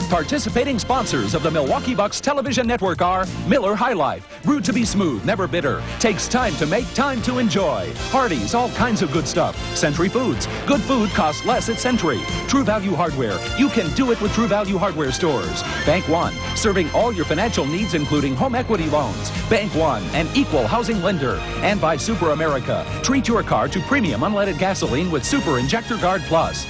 Participating sponsors of the Milwaukee Bucks television network are Miller High Life, brewed to be smooth, never bitter. Takes time to make, time to enjoy. Hardee's, all kinds of good stuff. Century Foods, good food costs less at Century. True Value Hardware, you can do it with True Value Hardware stores. Bank One, serving all your financial needs including home equity loans. Bank One, an equal housing lender. And by Super America, treat your car to premium unleaded gasoline with Super Injector Guard Plus.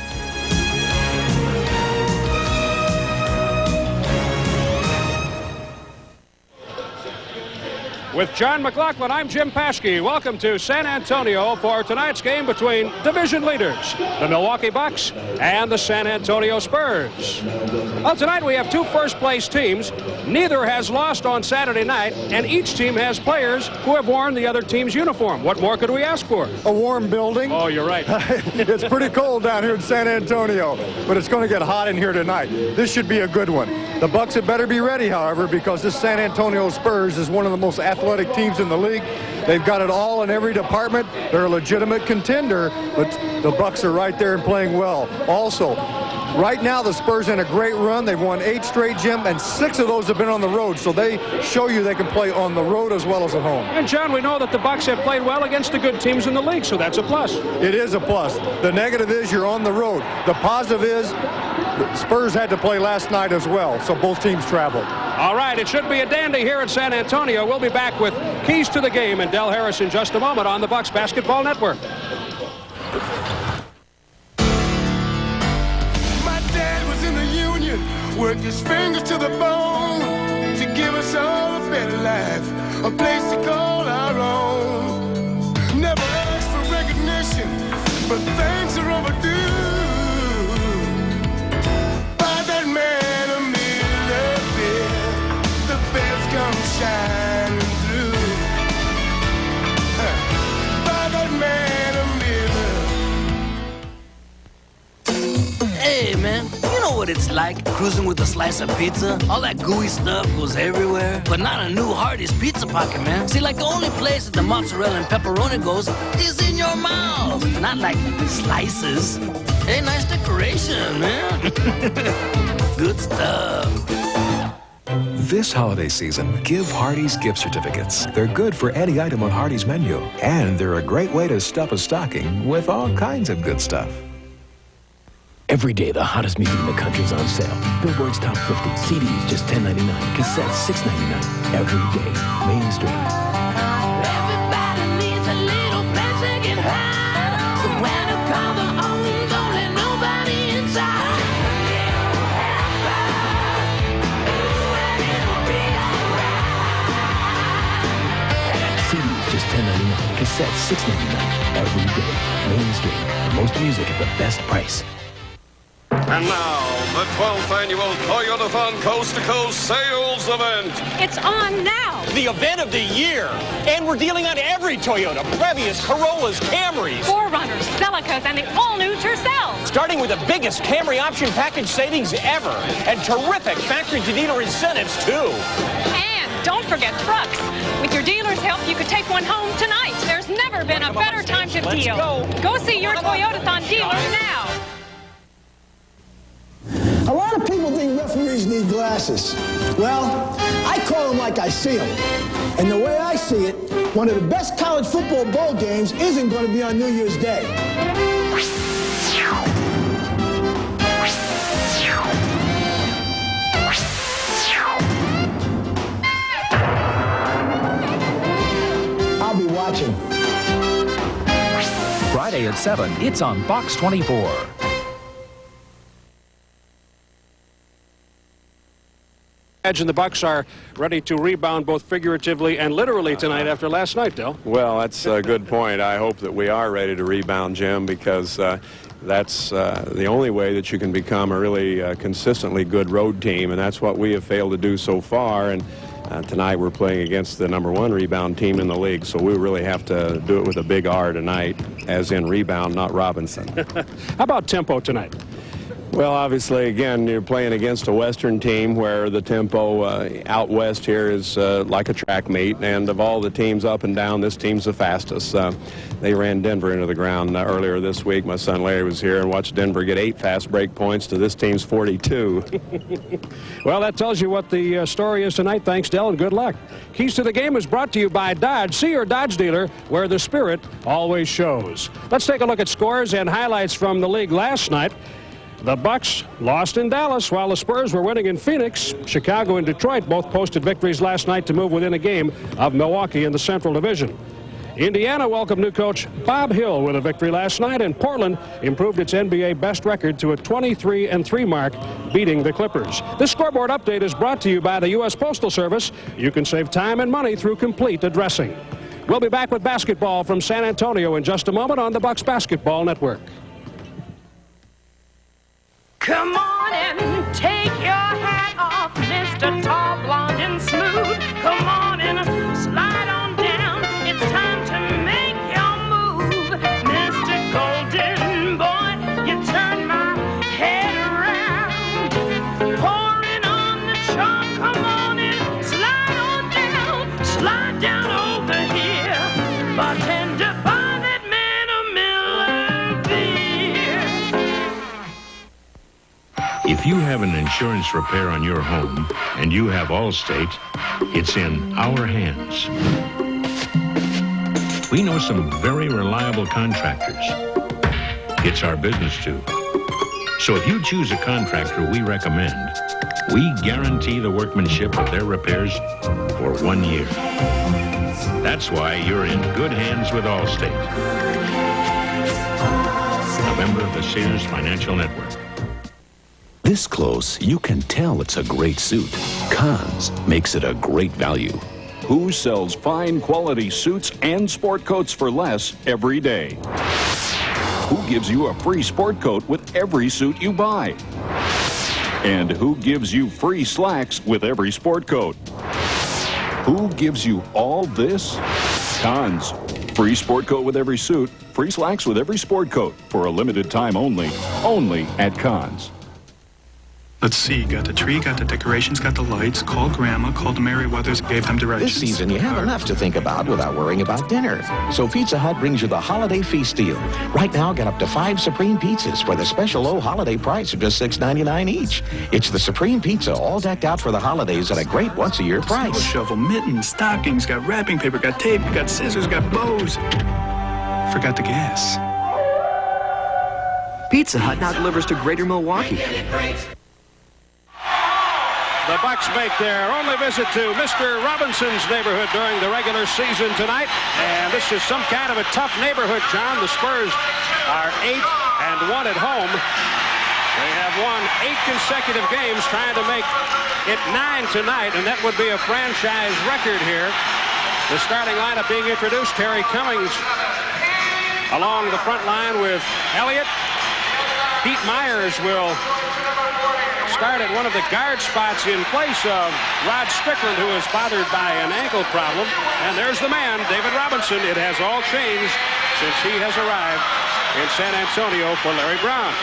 With John McLaughlin, I'm Jim Paskey. Welcome to San Antonio for tonight's game between division leaders, the Milwaukee Bucks and the San Antonio Spurs. Well, tonight we have two first-place teams. Neither has lost on Saturday night, and each team has players who have worn the other team's uniform. What more could we ask for? A warm building. Oh, you're right. It's pretty cold down here in San Antonio, but it's going to get hot in here tonight. This should be a good one. The Bucks had better be ready, however, because this San Antonio Spurs is one of the most athletic teams in the league. They've got it all in every department. They're a legitimate contender, but the Bucks are right there and playing well. Also, right now the Spurs in a great run. They've won 8 straight, Jim, and 6 of those have been on the road. So they show you they can play on the road as well as at home. And John, we know that the Bucks have played well against the good teams in the league, so that's a plus. It is a plus. The negative is you're on the road. The positive is the Spurs had to play last night as well, so both teams traveled. All right, it should be a dandy here in San Antonio. We'll be back with Keys to the Game and Del Harris in just a moment on the Bucks Basketball Network. My dad was in the union, worked his fingers to the bone to give us all a better life, a place to call our own. Never asked for recognition, but things are overdue. By that man a million beer, the bells come shining through. By that man a million. Hey, man, you know what it's like cruising with a slice of pizza? All that gooey stuff goes everywhere, but not a new Hardee's Pizza Pocket, man. See, like the only place that the mozzarella and pepperoni goes is in your mouth, not like slices. Hey, nice decoration, man. Good stuff. This holiday season, give Hardee's gift certificates. They're good for any item on Hardee's menu, and they're a great way to stuff a stocking with all kinds of good stuff. Every day, the hottest music in the country is on sale. Billboard's Top 50, CDs just $10.99, cassettes $6.99. Every day, mainstream. Everybody needs a little place to get high. So when you call the home, don't let nobody inside. CDs just $10.99, cassettes $6.99. Every day, mainstream. Most music at the best price. And now, the 12th annual Toyotathon Coast to Coast Sales Event. It's on now. The event of the year. And we're dealing on every Toyota, Previous, Corollas, Camrys, 4Runners, Celicas, and the all-new Tercel. Starting with the biggest Camry option package savings ever. And terrific factory-to-dealer incentives, too. And don't forget trucks. With your dealer's help, you could take one home tonight. There's never been a better time to deal. Go see your Toyotathon dealer now. A lot of people think referees need glasses. Well, I call them like I see them. And the way I see it, one of the best college football bowl games isn't going to be on New Year's Day. I'll be watching. Friday at 7, it's on Fox 24. Imagine the Bucks are ready to rebound both figuratively and literally tonight after last night, Del. Well, that's a good point. I hope that we are ready to rebound, Jim, because that's the only way that you can become a really consistently good road team, and that's what we have failed to do so far. And Tonight we're playing against the #1 rebound team in the league, so we really have to do it with a big R tonight, as in rebound, not Robinson. How about tempo tonight? Well, obviously, again, you're playing against a Western team where the tempo out west here is like a track meet, and of all the teams up and down, this team's the fastest. They ran Denver into the ground earlier this week. My son Larry was here and watched Denver get 8 fast break points to this team's 42. Well, that tells you what the story is tonight. Thanks, Del, and good luck. Keys to the Game is brought to you by Dodge. See your Dodge dealer where the spirit always shows. Let's take a look at scores and highlights from the league last night. The Bucks lost in Dallas while the Spurs were winning in Phoenix. Chicago and Detroit both posted victories last night to move within a game of Milwaukee in the Central Division. Indiana welcomed new coach Bob Hill with a victory last night, and Portland improved its NBA best record to a 23-3 mark, beating the Clippers. This scoreboard update is brought to you by the U.S. Postal Service. You can save time and money through complete addressing. We'll be back with basketball from San Antonio in just a moment on the Bucks Basketball Network. Come on and take your hat off, Mr. Tall, Blonde, and Smooth. Come on and slide on down. It's time to make your move. Mr. Golden Boy, you turn my head around. Pouring on the chalk, come on and slide on down. Slide down over here. Bartender, buy that man a Miller beer. If you have an insurance repair on your home and you have Allstate, it's in our hands. We know some very reliable contractors. It's our business too. So if you choose a contractor we recommend, we guarantee the workmanship of their repairs for 1 year. That's why you're in good hands with Allstate. A member of the Sears Financial Network. This close, you can tell it's a great suit. Cons makes it a great value. Who sells fine quality suits and sport coats for less every day? Who gives you a free sport coat with every suit you buy? And who gives you free slacks with every sport coat? Who gives you all this? Cons. Free sport coat with every suit, free slacks with every sport coat for a limited time only. Only at Cons. Let's see, got the tree, got the decorations, got the lights, called Grandma, called the Merriweathers, gave them directions. This season, you have enough to think about without worrying about dinner. So Pizza Hut brings you the Holiday Feast deal. Right now, get up to 5 Supreme Pizzas for the special low holiday price of just $6.99 each. It's the Supreme Pizza, all decked out for the holidays at a great once-a-year price. Snow shovel, mittens, stockings, got wrapping paper, got tape, got scissors, got bows. Forgot the gas. Pizza Hut now delivers to Greater Milwaukee. The Bucks make their only visit to Mr. Robinson's neighborhood during the regular season tonight. And this is some kind of a tough neighborhood, John. The Spurs are 8-1 at home. They have won 8 consecutive games, trying to make it 9 tonight, and that would be a franchise record here. The starting lineup being introduced. Terry Cummings along the front line with Elliott. Pete Myers will start at one of the guard spots in place of Rod Strickland, who is bothered by an ankle problem. And there's the man, David Robinson. It has all changed since he has arrived in San Antonio for Larry Brown.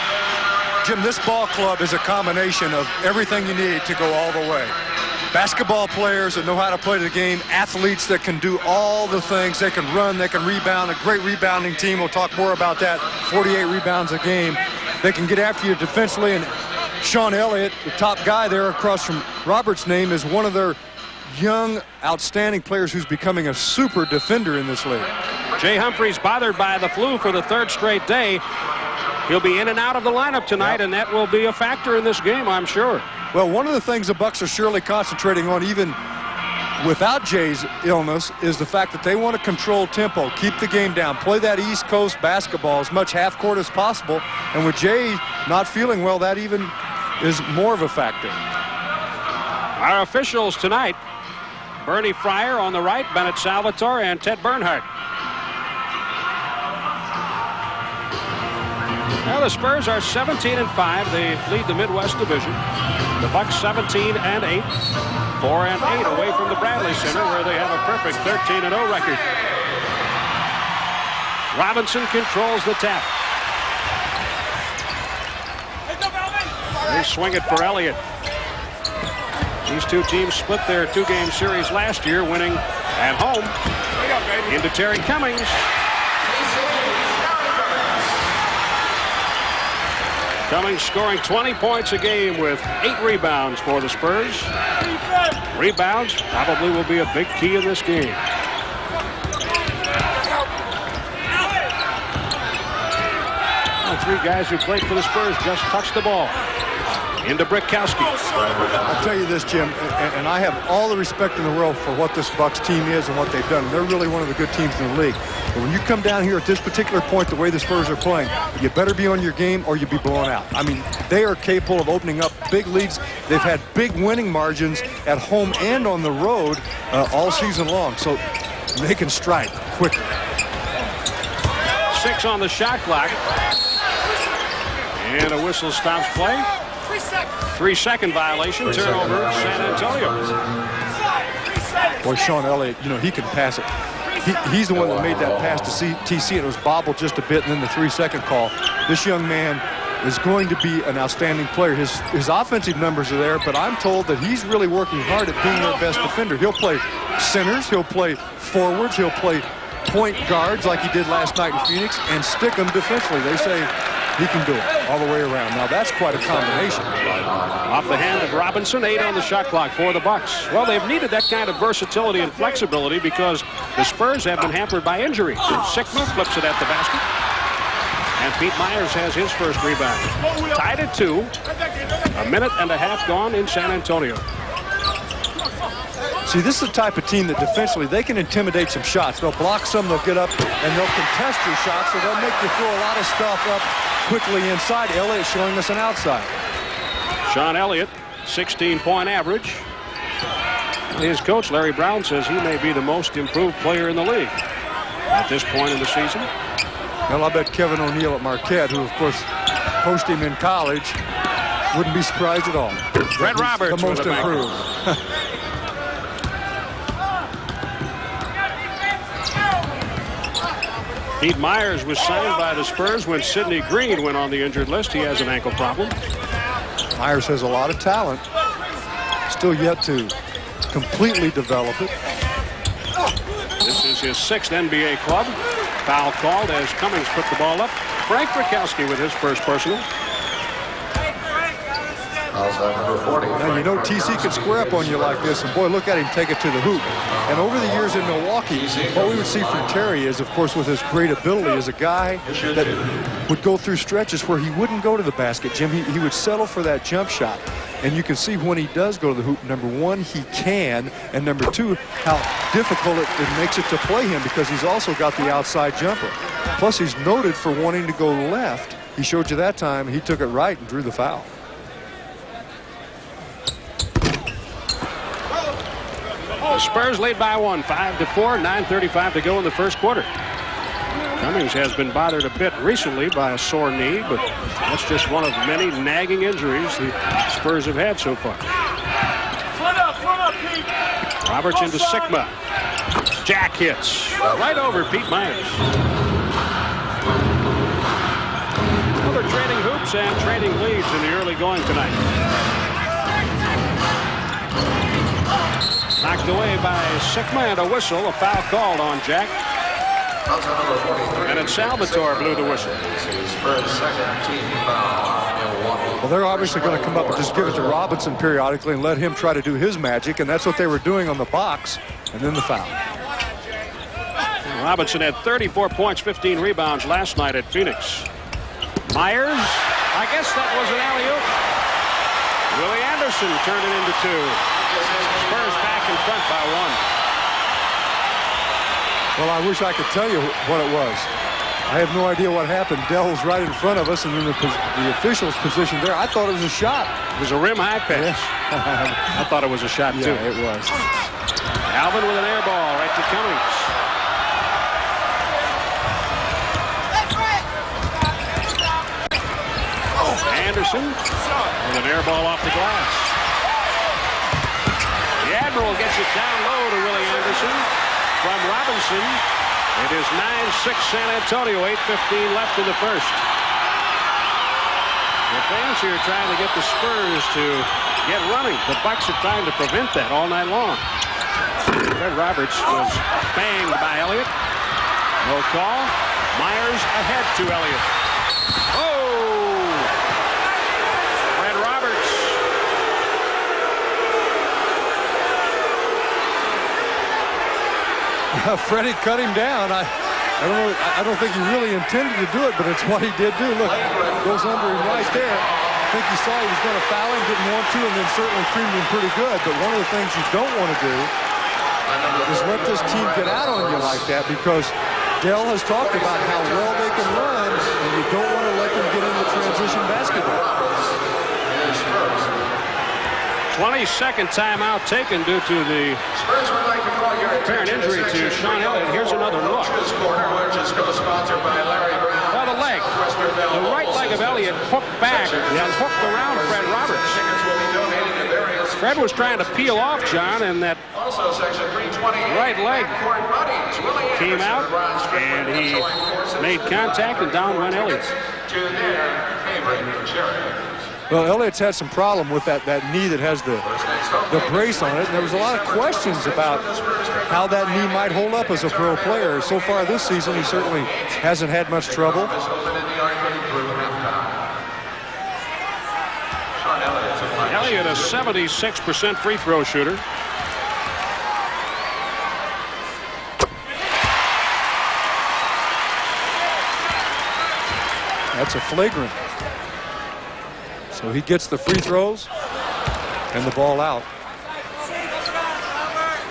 Jim, this ball club is a combination of everything you need to go all the way. Basketball players that know how to play the game, athletes that can do all the things. They can run, they can rebound, a great rebounding team. We'll talk more about that, 48 rebounds a game. They can get after you defensively, and Sean Elliott, the top guy there across from Robert's name, is one of their young, outstanding players who's becoming a super defender in this league. Jay Humphries bothered by the flu for the 3rd straight day. He'll be in and out of the lineup tonight, and that will be a factor in this game, I'm sure. Well, one of the things the Bucks are surely concentrating on, even without Jay's illness, is the fact that they want to control tempo, keep the game down, play that East Coast basketball as much half court as possible. And with Jay not feeling well, that even is more of a factor. Our officials tonight: Bernie Fryer on the right, Bennett Salvatore, and Ted Bernhardt. Now the Spurs are 17-5. They lead the Midwest Division. The Bucks 17-8. 4-8 away from the Bradley Center, where they have a perfect 13-0 record. Robinson controls the tap. They swing it for Elliott. These two teams split their two-game series last year, winning at home. Into Terry Cummings. Cummings scoring 20 points a game with 8 rebounds for the Spurs. Rebounds probably will be a big key in this game. The 3 guys who played for the Spurs just touched the ball. Into Brickowski. I'll tell you this, Jim, and I have all the respect in the world for what this Bucks team is and what they've done. They're really one of the good teams in the league. But when you come down here at this particular point, the way the Spurs are playing, you better be on your game or you'll be blown out. I mean, they are capable of opening up big leads. They've had big winning margins at home and on the road all season long. So they can strike quickly. 6 on the shot clock. And a whistle stops play. 3-second violation. Turnover, San Antonio. Boy, Sean Elliott, you know, he can pass it. He's the one that made that pass to TC, and it was bobbled just a bit, and then the 3-second call. This young man is going to be an outstanding player. His offensive numbers are there, but I'm told that he's really working hard at being their best defender. He'll play centers, he'll play forwards, he'll play point guards like he did last night in Phoenix, and stick them defensively. They say he can do it all the way around. Now, that's quite a combination. Off the hand of Robinson, 8 on the shot clock for the Bucks. Well, they've needed that kind of versatility and flexibility because the Spurs have been hampered by injury. Sigma flips it at the basket. And Pete Myers has his first rebound. Tied at 2. A minute and a half gone in San Antonio. See, this is the type of team that defensively, they can intimidate some shots. They'll block some, they'll get up, and they'll contest your shots, so they'll make you throw a lot of stuff up quickly inside. Elliott showing us an outside. Sean Elliott, 16-point average. His coach, Larry Brown, says he may be the most improved player in the league at this point in the season. Well, I bet Kevin O'Neal at Marquette, who, of course, coached him in college, wouldn't be surprised at all. Brett Roberts, the most improved. Pete Myers was signed by the Spurs when Sidney Green went on the injured list. He has an ankle problem. Myers has a lot of talent. Still yet to completely develop it. This is his 6th NBA club. Foul called as Cummings put the ball up. Frank Brickowski with his first personal. Now, you know TC could square up on you like this, and boy, look at him take it to the hoop. And over the years in Milwaukee, what we would see from Terry is, of course, with his great ability, is a guy that would go through stretches where he wouldn't go to the basket, Jim. He would settle for that jump shot. And you can see when he does go to the hoop, number 1, he can, and number 2, how difficult it makes it to play him because he's also got the outside jumper. Plus, he's noted for wanting to go left. He showed you that time. He took it right and drew the foul. The Spurs lead by 1, 5-4, 9:35 to go in the first quarter. Cummings has been bothered a bit recently by a sore knee, but that's just one of many nagging injuries the Spurs have had so far. Roberts into Sigma. Jack hits right over Pete Myers. Well, they're trading hoops and trading leads in the early going tonight. Knocked away by Sigma, and a whistle, a foul called on Jack. And it's Salvatore blew the whistle. Well, they're obviously going to come up and just give it to Robinson periodically and let him try to do his magic, and that's what they were doing on the box, and then the foul. Robinson had 34 points, 15 rebounds last night at Phoenix. Myers, I guess that was an alley-oop. Willie Anderson turned it into 2. Spurs back in front by 1. Well, I wish I could tell you what it was. I have no idea what happened. Dell was right in front of us, and then the official's position there. I thought it was a shot. It was a rim high pass. Yeah. I thought it was a shot, too. Yeah, it was. Alvin with an air ball right to Cummings. Anderson with an air ball off the glass. Yeah, Gets it down low to Willie Anderson from Robinson. It is 9-6 San Antonio, 8:15 left in the first. The fans here trying to get the Spurs to get running. The Bucks are trying to prevent that all night long. Fred Roberts was banged by Elliott. No call. Myers ahead to Elliott. Oh! Fred Roberts. Freddie cut him down. I don't think he really intended to do it, but it's what he did do. Look, goes under him right there. I think he saw he was going to foul him, didn't want to, and then certainly creamed him pretty good. But one of the things you don't want to do is let this team get out on you like that, because Dell has talked about how well they can run, and you don't want to let them get into transition basketball. 22nd timeout taken due to the apparent injury to Sean Elliott. Here's another look. Well, the leg. The right leg of Elliott hooked back and hooked around Fred Roberts. Fred was trying to peel off John, and that right leg came out, and he made contact, and down went Elliott. Well, Elliott's had some problem with that knee that has the brace on it. And there was a lot of questions about how that knee might hold up as a pro player. So far this season, he certainly hasn't had much trouble. Elliott, a 76% free throw shooter. That's a flagrant. So he gets the free throws and the ball out.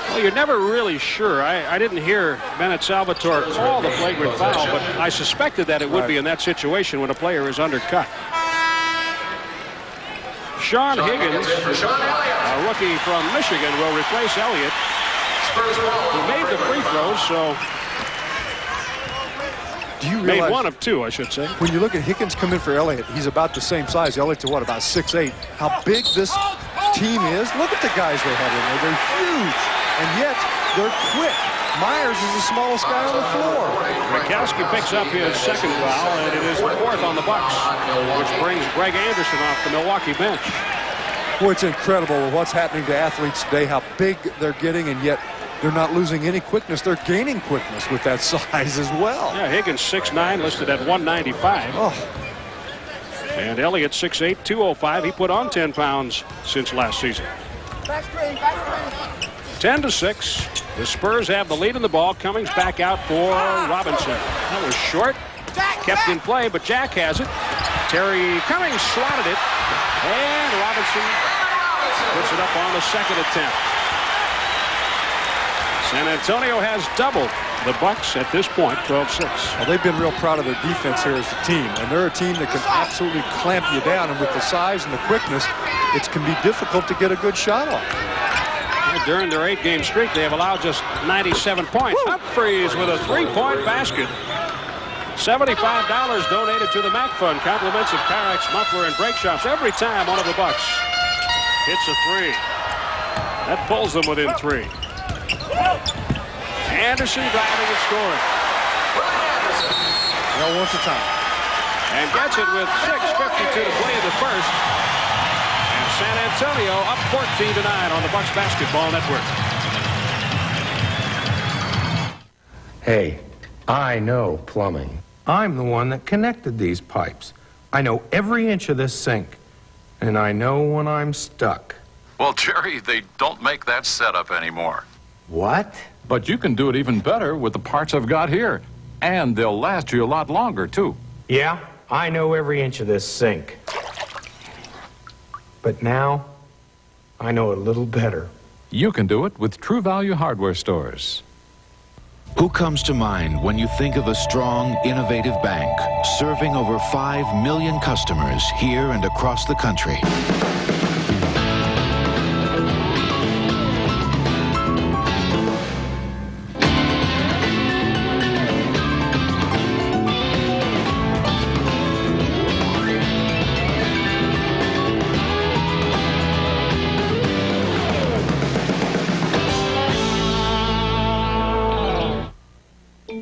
Well, you're never really sure. I didn't hear Bennett Salvatore call the flagrant foul, but I suspected that it would be in that situation when a player is undercut. Sean Higgins, a rookie from Michigan, will replace Elliott, who made the free throws, so do you realize, made one of two, I should say. When you look at Higgins come in for Elliott, he's about the same size. Elliott's what, about 6'8". How big this team is. Look at the guys they have in there. They're huge, and yet they're quick. Myers is the smallest guy on the floor. Rakowski picks up his second foul, and it is the fourth on the Bucks, which brings Greg Anderson off the Milwaukee bench. Boy, it's incredible what's happening to athletes today, how big they're getting, and yet they're not losing any quickness. They're gaining quickness with that size as well. Yeah, Higgins 6'9", listed at 195. Oh. And Elliott 6'8", 205. He put on 10 pounds since last season. 10-6. The Spurs have the lead in the ball. Cummings back out for Robinson. That was short. Kept in play, but Jack has it. Terry Cummings swatted it. And Robinson puts it up on the second attempt. San Antonio has doubled the Bucks at this point, 12-6. Well, they've been real proud of their defense here as a team, and they're a team that can absolutely clamp you down, and with the size and the quickness, it can be difficult to get a good shot off. During their 8-game streak, they have allowed just 97 points. Humphreys with a three-point basket. $75 donated to the MAC Fund. Compliments of Carex, Muffler, and Brake Shops every time one of the Bucks hits a three. That pulls them within three. Anderson driving and scoring. Well, once a time. And gets it with 6:52 to play in the first. And San Antonio up 14-9 on the Bucks Basketball Network. Hey, I know plumbing. I'm the one that connected these pipes. I know every inch of this sink. And I know when I'm stuck. Well, Jerry, they don't make that setup anymore. What? But you can do it even better with the parts I've got here. And they'll last you a lot longer, too. Yeah, I know every inch of this sink. But now, I know a little better. You can do it with True Value Hardware stores. Who comes to mind when you think of a strong, innovative bank serving over 5 million customers here and across the country?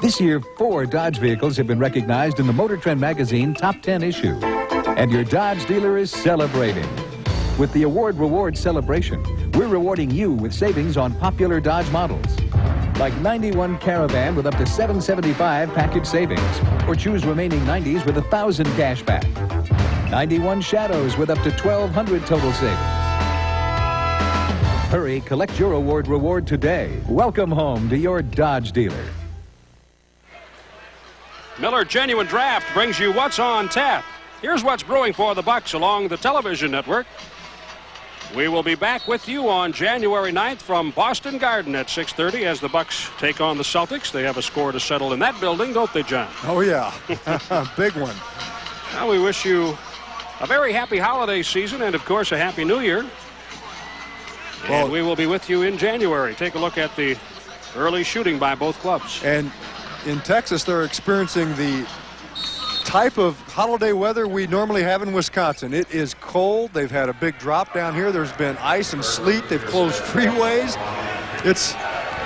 This year, 4 Dodge vehicles have been recognized in the Motor Trend magazine Top 10 issue. And your Dodge dealer is celebrating. With the Award Reward Celebration, we're rewarding you with savings on popular Dodge models. Like 91 Caravan with up to $775 package savings. Or choose remaining 90s with $1,000 cash back. 91 Shadows with up to $1,200 total savings. Hurry, collect your award reward today. Welcome home to your Dodge dealer. Miller Genuine Draft brings you what's on tap. Here's what's brewing for the Bucks along the television network. We will be back with you on January 9th from Boston Garden at 6:30 as the Bucks take on the Celtics. They have a score to settle in that building, don't they, John? Oh, yeah. Big one. Now we wish you a very happy holiday season and, of course, a happy new year. And we will be with you in January. Take a look at the early shooting by both clubs. And in Texas, they're experiencing the type of holiday weather we normally have in Wisconsin. It is cold. They've had a big drop down here. There's been ice and sleet. They've closed freeways. It's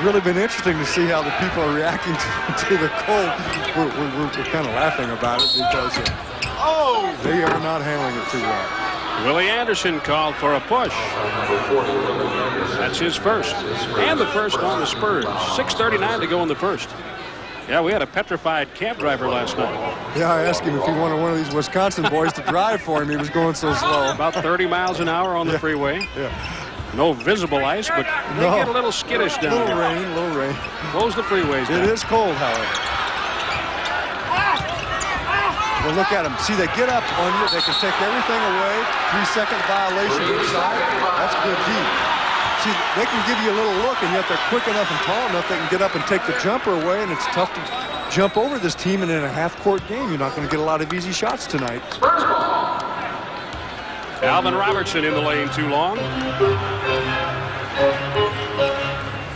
really been interesting to see how the people are reacting to the cold. We're kind of laughing about it because they are not handling it too well. Willie Anderson called for a push. That's his first. And the first on the Spurs. 6:39 to go in the first. Yeah, we had a petrified cab driver last night. Yeah, I asked him if he wanted one of these Wisconsin boys to drive for him. He was going so slow. About 30 miles an hour on the freeway. Yeah. No visible ice, but they get a little skittish down Little here. little rain. Close the freeways down. It is cold, however. Well, look at them. See, they get up on you. They can take everything away. 3-second violation inside. That's good deep. See, they can give you a little look, and yet they're quick enough and tall enough they can get up and take the jumper away, and it's tough to jump over this team. And in a half-court game, you're not going to get a lot of easy shots tonight. Alvin Robertson in the lane too long.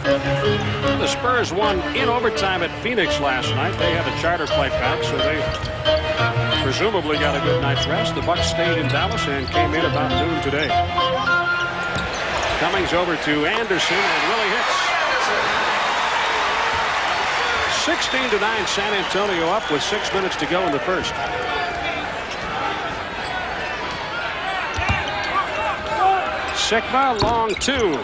The Spurs won in overtime at Phoenix last night. They had a charter flight back, so they presumably got a good night's rest. The Bucks stayed in Dallas and came in about noon today. Cummings over to Anderson and really hits. 16-9 San Antonio up with 6 minutes to go in the first. Sigma, long two.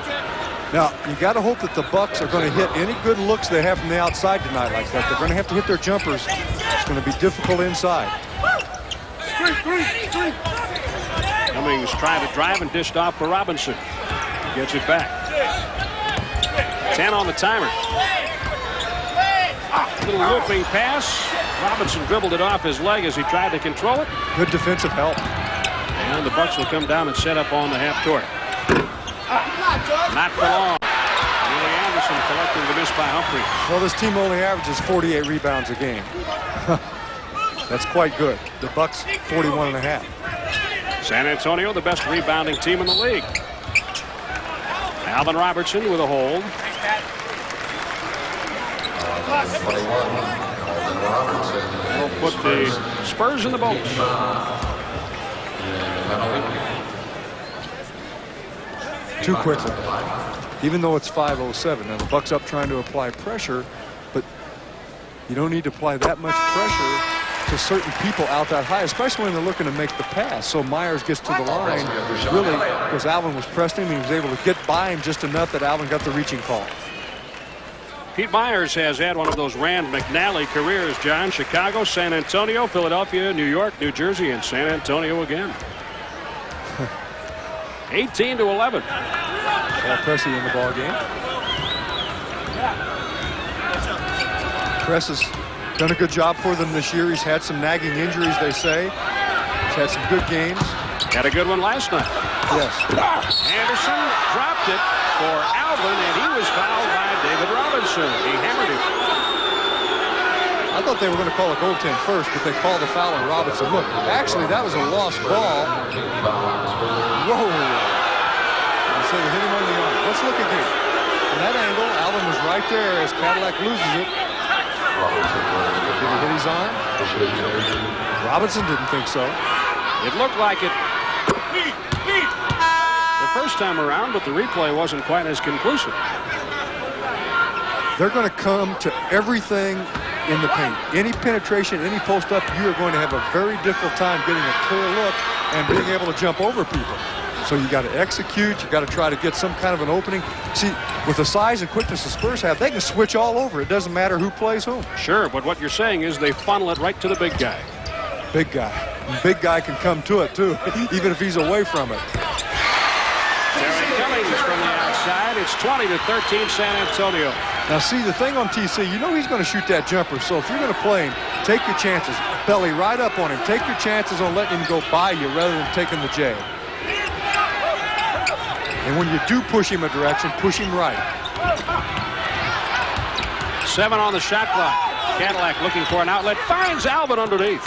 Now, you got to hope that the Bucks are going to hit any good looks they have from the outside tonight like that. They're going to have to hit their jumpers. It's going to be difficult inside. Cummings trying to drive and dished off for Robinson. Gets it back. 10 on the timer. Little looping pass. Robinson dribbled it off his leg as he tried to control it. Good defensive help. And the Bucks will come down and set up on the half court. Not for long. Willie Anderson collecting the miss by Humphrey. Well, this team only averages 48 rebounds a game. That's quite good. The Bucks 41.5. San Antonio, the best rebounding team in the league. Alvin Robertson with a hold. Will put the Spurs in the boat. Too quickly. Even though it's 5:07. Now the Bucks up trying to apply pressure, but you don't need to apply that much pressure to certain people out that high, especially when they're looking to make the pass. So Myers gets to the line, really, because Alvin was pressing him. He was able to get by him just enough that Alvin got the reaching call. Pete Myers has had one of those Rand McNally careers, John. Chicago, San Antonio, Philadelphia, New York, New Jersey, and San Antonio again. 18-11. Paul Pressey in the ball game. Press has done a good job for them this year. He's had some nagging injuries, they say. He's had some good games. Had a good one last night. Yes. Anderson dropped it for Alvin, and he was fouled by David Robinson. He hammered him. I thought they were going to call a goaltend first, but they called the foul on Robinson. Look, actually, that was a lost ball. Whoa. So they hit him on the arm. Let's look again. From that angle, Alvin was right there as Cadillac loses it. Did he hit his arm? Robinson didn't think so. It looked like it the first time around, but the replay wasn't quite as conclusive. They're going to come to everything in the paint. Any penetration, any post-up, you are going to have a very difficult time getting a clear look and being able to jump over people. So you got to execute. You got to try to get some kind of an opening. See, with the size and quickness the Spurs have, they can switch all over. It doesn't matter who plays whom. Sure, but what you're saying is they funnel it right to the big guy. Big guy. Big guy can come to it, too, even if he's away from it. Terry Cummings from the outside. It's 20-13 San Antonio. Now, see, the thing on TC, you know he's going to shoot that jumper. So if you're going to play him, take your chances. Belly right up on him. Take your chances on letting him go by you rather than taking the jab. And when you do push him a direction, push him right. 7 on the shot clock. Cadillac looking for an outlet. Finds Alvin underneath.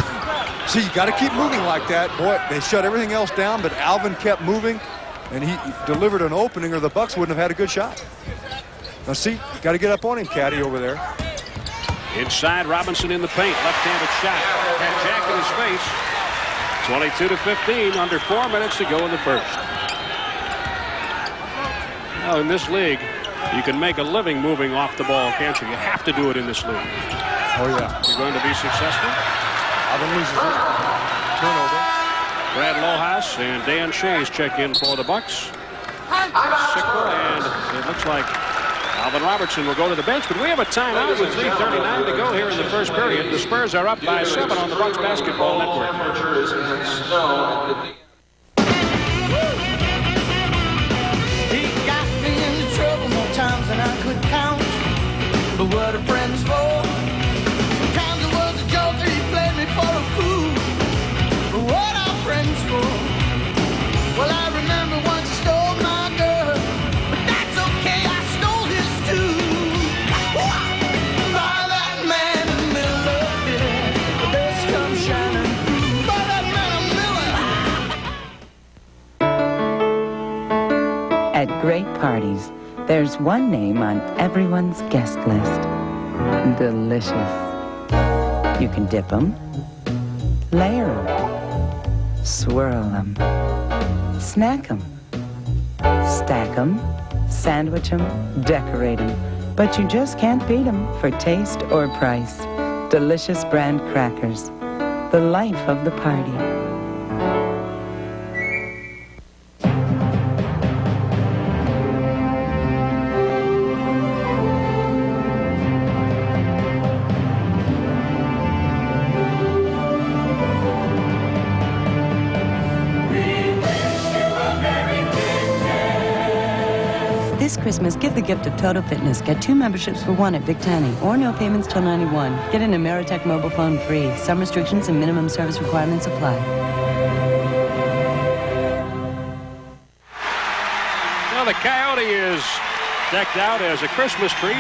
See, you got to keep moving like that. Boy, they shut everything else down, but Alvin kept moving, and he delivered an opening, or the Bucks wouldn't have had a good shot. Now, see, got to get up on him, Caddy, over there. Inside, Robinson in the paint. Left-handed shot. Had Jack in his face. 22-15. Under 4 minutes to go in the first. Now, in this league, you can make a living moving off the ball, can't you? You have to do it in this league. Oh, yeah. You're going to be successful. Alvin loses it. Turnover. Brad Lohaus and Dan Shays check in for the Bucks. Sickle, and it looks like Alvin Robertson will go to the bench, but we have a timeout with 3:39 to go here in the first period. The Spurs are up by 7 on the Bucks Basketball Network. Times than I could count, but what are friends for? Sometimes it was a joke and he played me for a fool. But what are friends for? Well, I remember once he stole my girl, but that's okay, I stole his too. By that man in Miller, the best comes shining through. By that man in Miller. At great parties, there's one name on everyone's guest list. Delicious. You can dip them, layer them, swirl them, snack them, stack them, sandwich them, decorate them. But you just can't beat them for taste or price. Delicious brand crackers. The life of the party. This Christmas, give the gift of Total Fitness. Get 2 memberships for 1 at Vic Tanny, or no payments till 91. Get an Ameritech mobile phone free. Some restrictions and minimum service requirements apply. Well, the Coyote is decked out as a Christmas tree.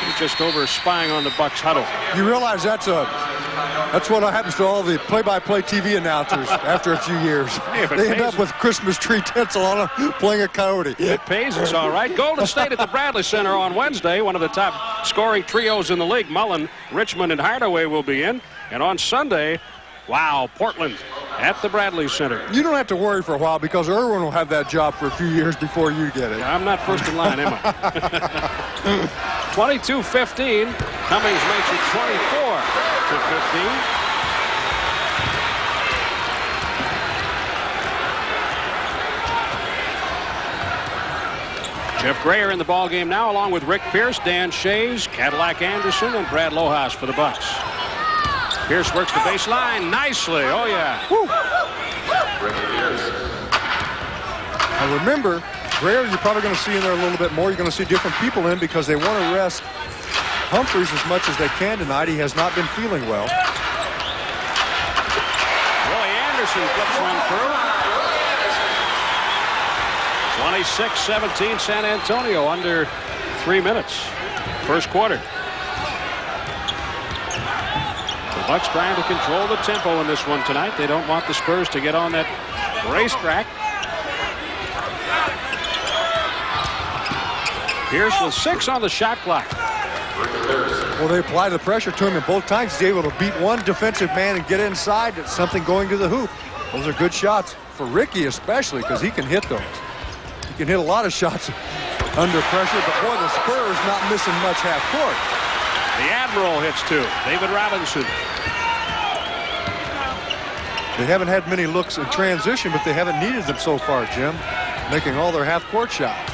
He's just over spying on the Bucks huddle. You realize that's what happens to all the play-by-play TV announcers after a few years. Hey, they end up with Christmas tree tinsel on them playing a Coyote. It pays, it's all right. Golden State at the Bradley Center on Wednesday. One of the top scoring trios in the league. Mullen, Richmond, and Hardaway will be in. And on Sunday, wow, Portland at the Bradley Center. You don't have to worry for a while because Irwin will have that job for a few years before you get it. I'm not first in line, am I? 22-15. Cummings makes it 24-15. Jeff Grayer in the ballgame now, along with Rick Pierce, Dan Shays, Cadillac Anderson, and Brad Lohaus for the Bucks. Pierce works the baseline nicely. Oh, yeah. Woo. Now remember, Grayer, you're probably going to see in there a little bit more. You're going to see different people in because they want to rest Humphries as much as they can tonight. He has not been feeling well. Roy Anderson flips one through. 26-17 San Antonio, under 3 minutes. First quarter. The Bucks trying to control the tempo in this one tonight. They don't want the Spurs to get on that racetrack. Pierce with 6 on the shot clock. Well, they apply the pressure to him, and both times he's able to beat one defensive man and get inside. It's something going to the hoop. Those are good shots for Ricky, especially because he can hit those. He can hit a lot of shots under pressure, but boy, the Spurs not missing much half court. The Admiral hits two. David Robinson. They haven't had many looks in transition, but they haven't needed them so far, Jim. Making all their half-court shots.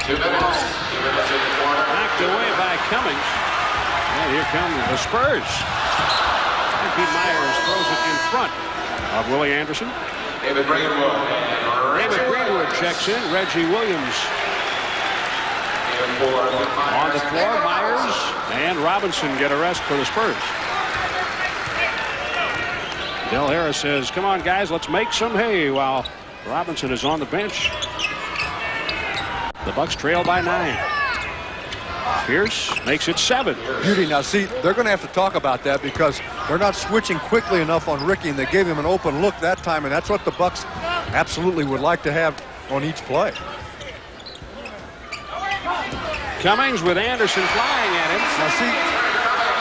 2 minutes. Knocked away by Cummings. And here come the Spurs. And Pete Myers throws it in front of Willie Anderson. David Greenwood checks in. Reggie Williams on the floor. Myers and Robinson get a rest for the Spurs. Del Harris says, come on, guys, let's make some hay, while Robinson is on the bench. The Bucks trail by 9. Pierce makes it 7. Beauty. Now, see, they're going to have to talk about that because they're not switching quickly enough on Ricky, and they gave him an open look that time, and that's what the Bucks absolutely would like to have on each play. Cummings with Anderson flying at him. Now, see,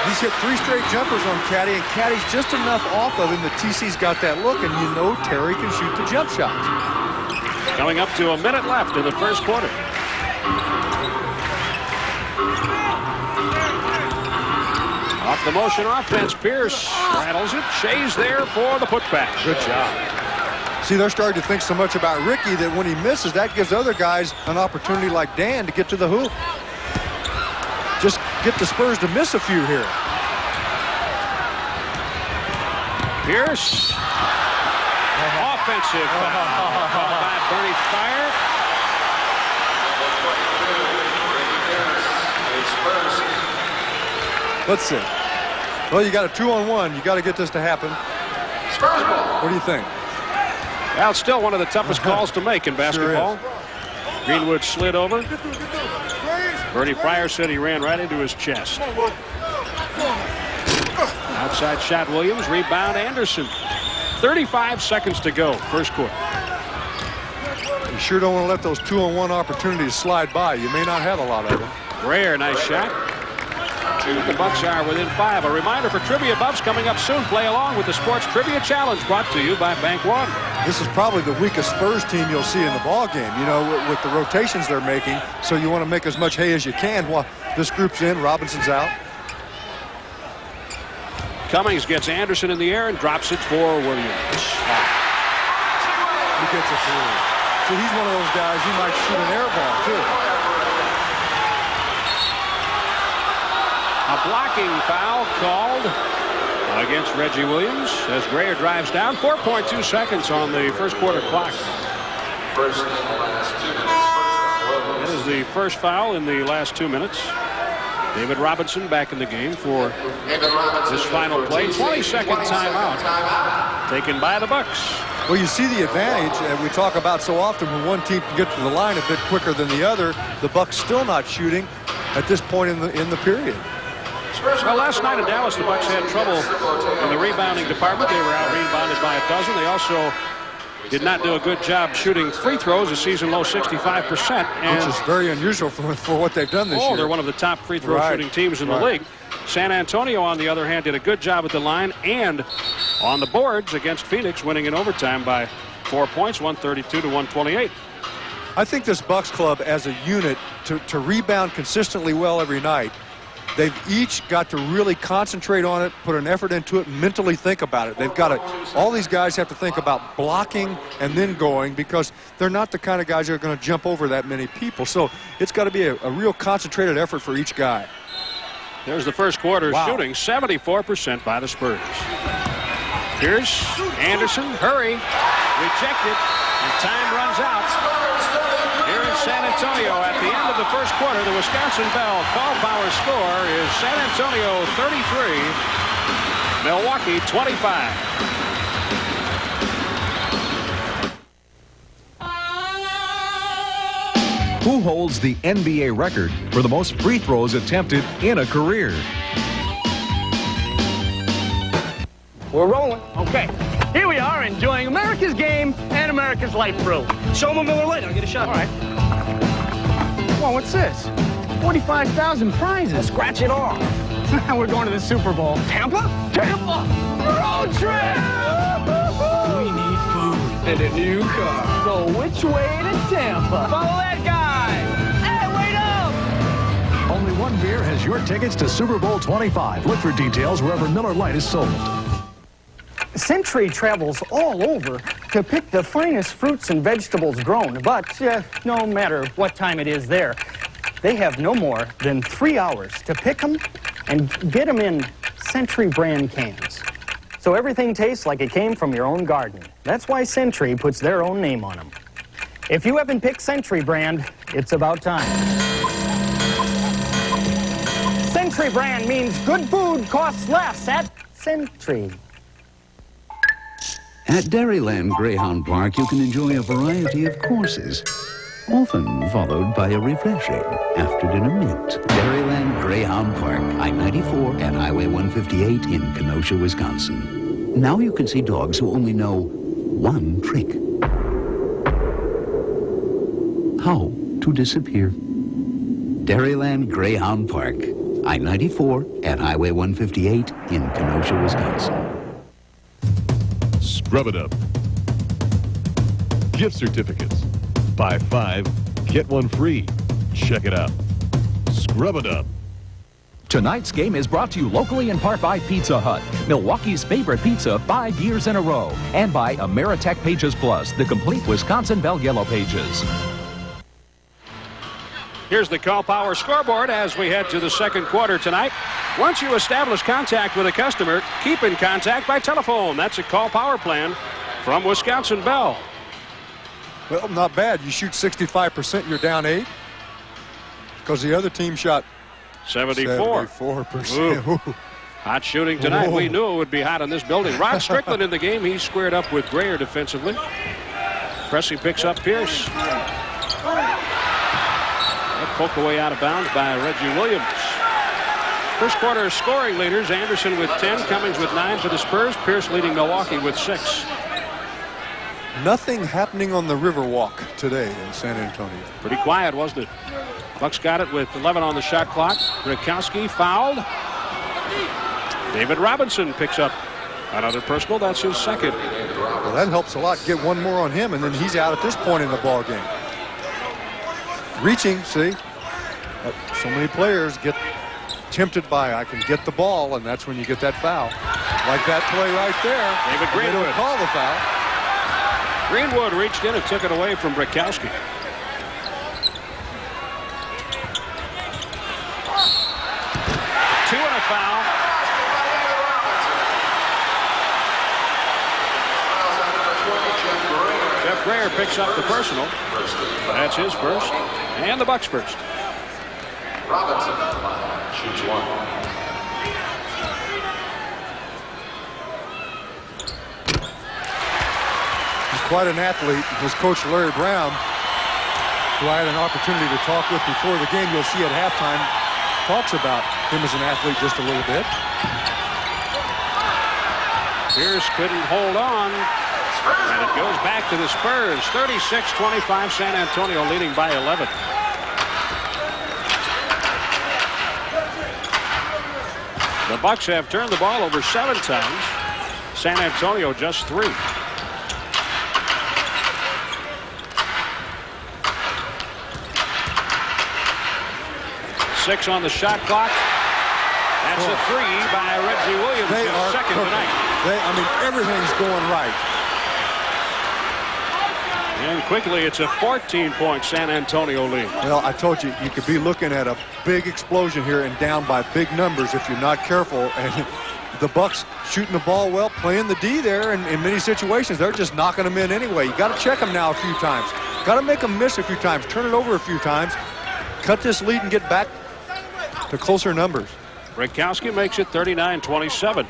he's hit 3 straight jumpers on Caddy, and Caddy's just enough off of him that TC's got that look, and you know Terry can shoot the jump shots. Coming up to a minute left in the first quarter. Off the motion offense, Pierce rattles it. Shea's there for the putback. Good job. See, they're starting to think so much about Ricky that when he misses, that gives other guys an opportunity like Dan to get to the hoop. Just get the Spurs to miss a few here. Pierce. Offensive foul. Called by Bernie Fire. Let's see. Well, you got a 2-on-1. You got to get this to happen. Spurs ball. What do you think? Well, it's still one of the toughest calls to make in basketball. Sure. Greenwood slid over. Bernie Fryer said he ran right into his chest. Outside shot Williams. Rebound Anderson. 35 seconds to go. First quarter. You sure don't want to let those 2-on-1 opportunities slide by. You may not have a lot of them. Greer, nice shot. The Bucks are within 5. A reminder for trivia buffs coming up soon. Play along with the Sports Trivia Challenge brought to you by Bank One. This is probably the weakest Spurs team you'll see in the ball game, you know, with the rotations they're making. So you want to make as much hay as you can while this group's in. Robinson's out. Cummings gets Anderson in the air and drops it for Williams. He gets it through. So he's one of those guys, he might shoot an air ball, too. A blocking foul called against Reggie Williams as Greer drives down. 4.2 seconds on the first quarter clock. That is the first foul in the last 2 minutes. David Robinson back in the game for this final play. 20-second timeout taken by the Bucks. Well, you see the advantage, and we talk about so often when one team can get to the line a bit quicker than the other. The Bucks still not shooting at this point in the period. Well, last night in Dallas, the Bucks had trouble in the rebounding department. They were out-rebounded by a dozen. They also did not do a good job shooting free throws, a season-low 65%. Which is very unusual for what they've done this year. They're one of the top free throw shooting teams in the league. San Antonio, on the other hand, did a good job at the line and on the boards against Phoenix, winning in overtime by 4 points, 132 to 128. I think this Bucks club as a unit to rebound consistently well every night, they've each got to really concentrate on it, put an effort into it, mentally think about it. They've got to, all these guys have to think about blocking and then going because they're not the kind of guys that are going to jump over that many people. So it's got to be a real concentrated effort for each guy. There's the first quarter shooting, 74% by the Spurs. Pierce, Anderson, hurry, rejected, and time runs out. Here in San Antonio at the end of the first quarter, the Wisconsin Bell call power score is San Antonio 33, Milwaukee 25. Who holds the NBA record for the most free throws attempted in a career? We're rolling. Okay. Here we are enjoying America's game and America's light brew. Show them a Miller Lite. I'll get a shot. All right. Well, what's this? 45,000 prizes. Well, scratch it off. We're going to the Super Bowl. Tampa? Tampa! Road trip! We need food and a new car. So which way to Tampa? Follow that guy. Hey, wait up! only one beer has your tickets to Super Bowl 25. Look for details wherever Miller Lite is sold. Century travels all over to pick the finest fruits and vegetables grown, but no matter what time it is there, they have no more than 3 hours to pick them and get them in Century brand cans. So everything tastes like it came from your own garden. That's why Century puts their own name on them. If you haven't picked Century brand, it's about time. Century brand means good food costs less at Century. At Dairyland Greyhound Park, you can enjoy a variety of courses, often followed by a refreshing after-dinner meat. Dairyland Greyhound Park, I-94 and Highway 158 in Kenosha, Wisconsin. Now you can see dogs who only know one trick. How to disappear. Dairyland Greyhound Park, I-94 and Highway 158 in Kenosha, Wisconsin. Scrub it up. Gift certificates. Buy 5, get 1 free. Check it out. Scrub it up. Tonight's game is brought to you locally in part by Pizza Hut, Milwaukee's favorite pizza 5 years in a row, and by Ameritech Pages Plus, the complete Wisconsin Bell Yellow Pages. Here's the Call Power scoreboard as we head to the second quarter tonight. Once you establish contact with a customer, keep in contact by telephone. That's a Call Power plan from Wisconsin Bell. Well, not bad. You shoot 65%, you're down 8. Because the other team shot 74%. 74%. Hot shooting tonight. Whoa. We knew it would be hot in this building. Rod Strickland in the game. He squared up with Greer defensively. Presley picks up Pierce. Poked away out of bounds by Reggie Williams. First quarter scoring leaders, Anderson with 10, Cummings with 9 for the Spurs, Pierce leading Milwaukee with 6. Nothing happening on the Riverwalk today in San Antonio. Pretty quiet, wasn't it? Bucks got it with 11 on the shot clock. Rakowski fouled. David Robinson picks up another personal. That's his second. Well, that helps a lot. Get one more on him, and then he's out at this point in the ball game. Reaching, see? So many players get tempted by, I can get the ball, and that's when you get that foul. Like that play right there. David Greenwood. They don't call the foul. Greenwood reached in and took it away from Rakowski. Two and a foul. Jeff Greer picks up the personal. That's his first. And the Bucks first. Robinson shoots 1. He's quite an athlete. His coach, Larry Brown, who I had an opportunity to talk with before the game, you'll see at halftime, talks about him as an athlete just a little bit. Pierce couldn't hold on. And it goes back to the Spurs. 36-25, San Antonio leading by 11. The Bucks have turned the ball over 7 times. San Antonio just 3. Six on the shot clock. That's a 3 by Reggie Williams. They are second cooking. tonight. Everything's going right. And quickly, it's a 14-point San Antonio lead. Well, I told you, you could be looking at a big explosion here and down by big numbers if you're not careful. And the Bucks shooting the ball well, playing the D there, and in many situations, they're just knocking them in anyway. You got to check them now a few times. Got to make them miss a few times, turn it over a few times, cut this lead and get back to closer numbers. Rakowski makes it 39-27.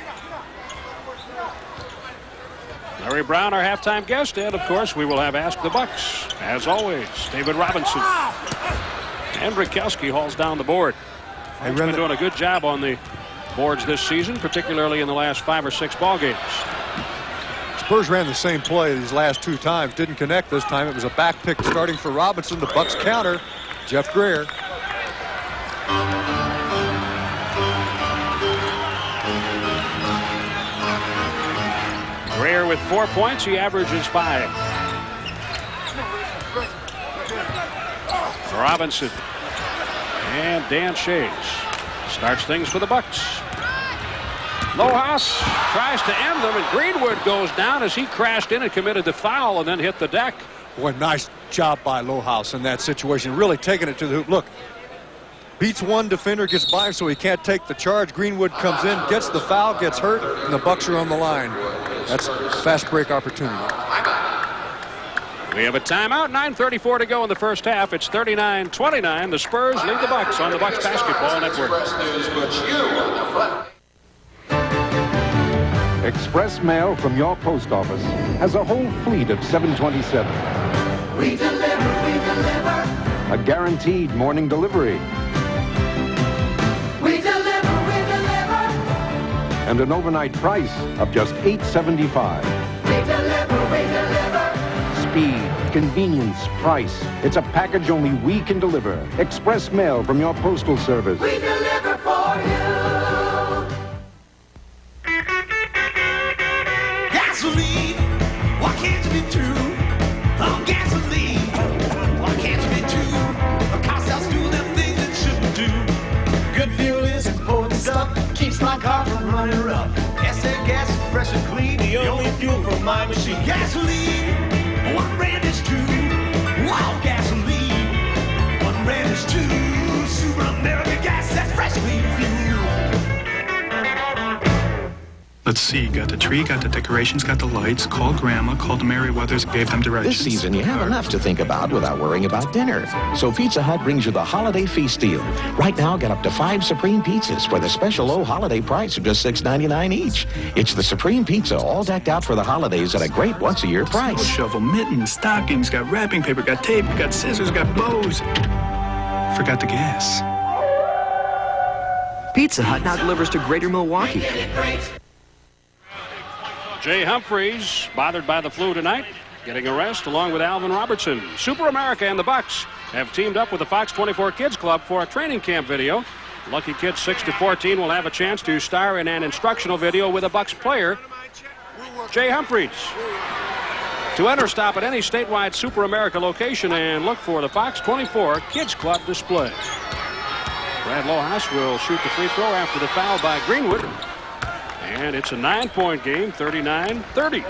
Larry Brown, our halftime guest, and of course we will have Ask the Bucks. As always, David Robinson. And Rakowski hauls down the board. He's been doing a good job on the boards this season, particularly in the last 5 or 6 ball games. Spurs ran the same play these last 2 times. Didn't connect this time. It was a back pick starting for Robinson. The Bucks counter. Jeff Greer. Greer with 4 points. He averages 5. Robinson. And Dan Shays starts things for the Bucks. Lohaus tries to end them, and Greenwood goes down as he crashed in and committed the foul and then hit the deck. Boy, nice job by Lohaus in that situation, really taking it to the hoop. Look, beats one defender, gets by him so he can't take the charge. Greenwood comes in, gets the foul, gets hurt, and the Bucks are on the line. That's a fast break opportunity. We have a timeout, 9:34 to go in the first half. It's 39-29. The Spurs lead the Bucks on the Bucks Basketball Network. Express mail from your post office has a whole fleet of 727. We deliver, we deliver. A guaranteed morning delivery. We deliver, we deliver. And an overnight price of just $8.75. We deliver, we deliver. Speed, convenience, price. It's a package only we can deliver. Express mail from your postal service. We deliver for you. Gasoline, why can't you be true? Oh, gasoline, why can't you be true? Car sales do them things it shouldn't do. Good fuel is important stuff, keeps my car from running rough. SA gas is fresh and clean, the only fuel for my machine. Gasoline, one brand is true. Wow, gasoline, one brand is true. Super American gas, that's fresh clean fuel. Let's see, got the tree, got the decorations, got the lights, called Grandma, called the Merriweathers, gave them directions. This season, you have enough to think about without worrying about dinner. So Pizza Hut brings you the holiday feast deal. Right now, get up to 5 Supreme Pizzas for the special low holiday price of just $6.99 each. It's the Supreme Pizza, all decked out for the holidays at a great once-a-year price. Shovel, mittens, stockings, got wrapping paper, got tape, got scissors, got bows. Forgot the gas. Pizza Hut now delivers to Greater Milwaukee. Jay Humphries, bothered by the flu tonight, getting a rest along with Alvin Robertson. Super America and the Bucks have teamed up with the Fox 24 Kids Club for a training camp video. Lucky kids 6 to 14 will have a chance to star in an instructional video with a Bucks player, Jay Humphries. To enter, stop at any statewide Super America location and look for the Fox 24 Kids Club display. Brad Lohaus will shoot the free throw after the foul by Greenwood. And it's a 9-point game, 39-30.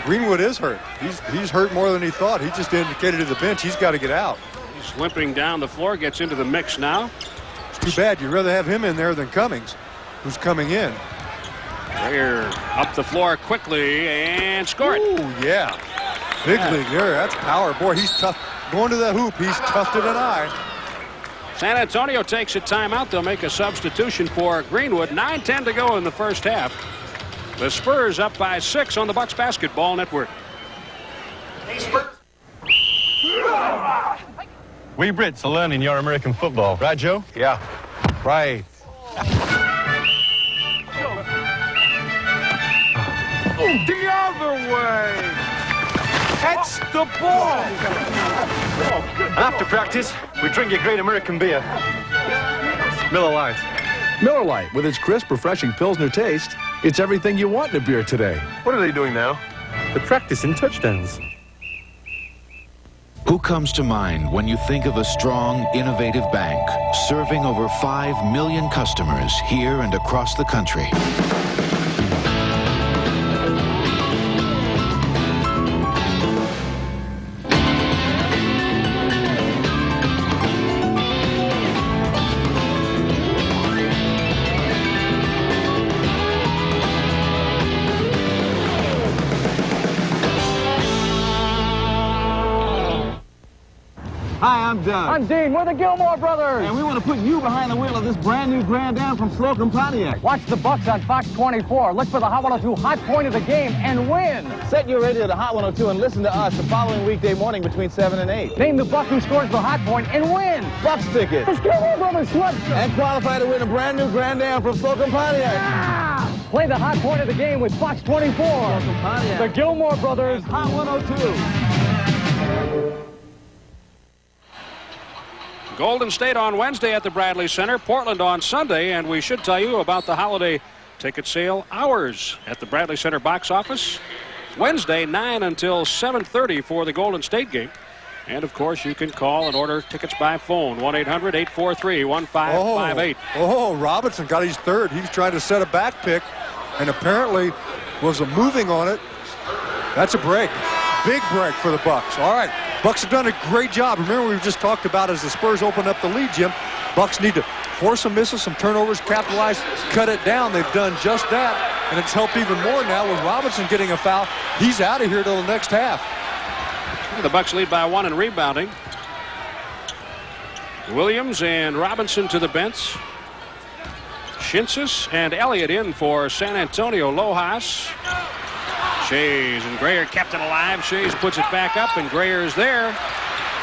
Greenwood is hurt. He's hurt more than he thought. He just indicated to the bench he's got to get out. He's limping down the floor, gets into the mix now. It's too bad. You'd rather have him in there than Cummings, who's coming in. Rayer up the floor quickly and scored. Ooh, yeah. Big league there. That's power. Boy, he's tough. Going to the hoop, he's tough to deny. San Antonio takes a timeout. They'll make a substitution for Greenwood. 9:10 to go in the first half. The Spurs up by 6 on the Bucks Basketball Network. We Brits are learning your American football, right, Joe? Yeah, right. The other way. Catch the ball. After practice, we drink your great American beer. Miller Lite. Miller Lite, with its crisp, refreshing Pilsner taste, it's everything you want in a beer today. What are they doing now? They're practicing touchdowns. Who comes to mind when you think of a strong, innovative bank serving over 5 million customers here and across the country? Hi, I'm Doug. I'm Dean. We're the Gilmore Brothers. And we want to put you behind the wheel of this brand new Grand Am from Slocum Pontiac. Watch the Bucks on Fox 24. Look for the Hot 102 hot point of the game and win. Set your radio to Hot 102 and listen to us the following weekday morning between 7 and 8. Name the Buck who scores the hot point and win. Bucks ticket. The Gilmore Brothers swept. And qualify to win a brand new Grand Am from Slocum Pontiac. Yeah! Play the hot point of the game with Fox 24. Slocum Pontiac. The Gilmore Brothers Hot 102. Golden State on Wednesday at the Bradley Center, Portland on Sunday, and we should tell you about the holiday ticket sale hours at the Bradley Center box office. Wednesday, 9 until 7:30 for the Golden State game. And, of course, you can call and order tickets by phone, 1-800-843-1558. Oh, Robinson got his third. He was trying to set a back pick and apparently was moving on it. That's a break. Big break for the Bucks. All right, Bucks have done a great job. Remember, we just talked about as the Spurs open up the lead, Jim, Bucks need to force some misses, some turnovers, capitalize, cut it down. They've done just that, and it's helped even more now with Robinson getting a foul. He's out of here till the next half. The Bucks lead by 1 in rebounding. Williams and Robinson to the bench. Shinsis and Elliott in for San Antonio. Lojas. Shays and Grayer kept it alive. Shays puts it back up, and Grayer's there.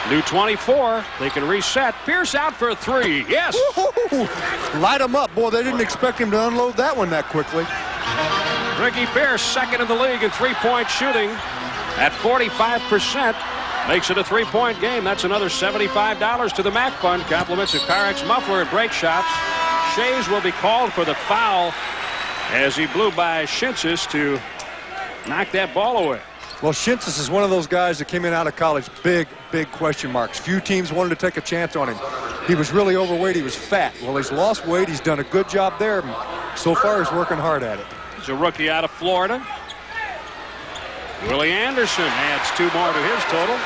New 24. They can reset. Pierce out for 3. Yes. Woo-hoo-hoo. Light him up. Boy, they didn't expect him to unload that one that quickly. Ricky Pierce, second in the league in three-point shooting at 45%. Makes it a three-point game. That's another $75 to the MAC Fund. Compliments of Carex muffler and break shots. Shays will be called for the foul as he blew by Shinsis to knock that ball away. Well, Shinsis is one of those guys that came in out of college. Big question marks. Few teams wanted to take a chance on him. He was really overweight. He was fat. Well, he's lost weight. He's done a good job there. So far, he's working hard at it. He's a rookie out of Florida. Willie Anderson adds 2 more to his total.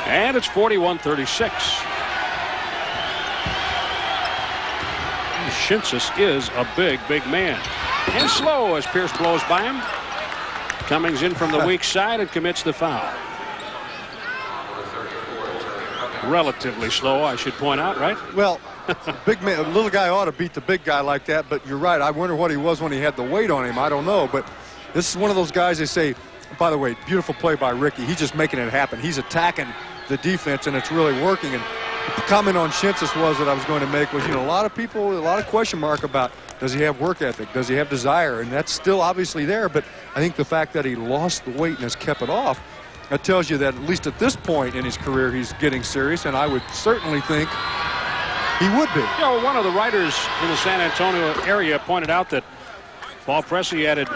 And it's 41-36. Shinsis is a big man. And slow as Pierce blows by him. Cummings in from the weak side and commits the foul. Relatively slow, I should point out, right? Well, big man, a little guy ought to beat the big guy like that, but you're right. I wonder what he was when he had the weight on him. I don't know, but this is one of those guys they say, by the way, beautiful play by Ricky. He's just making it happen. He's attacking the defense, and it's really working. And the comment on Shinsis was that I was going to make was, a lot of people, a lot of question mark about does he have work ethic? Does he have desire? And that's still obviously there, but I think the fact that he lost the weight and has kept it off, that tells you that at least at this point in his career, he's getting serious, and I would certainly think he would be. One of the writers in the San Antonio area pointed out that Paul Pressey added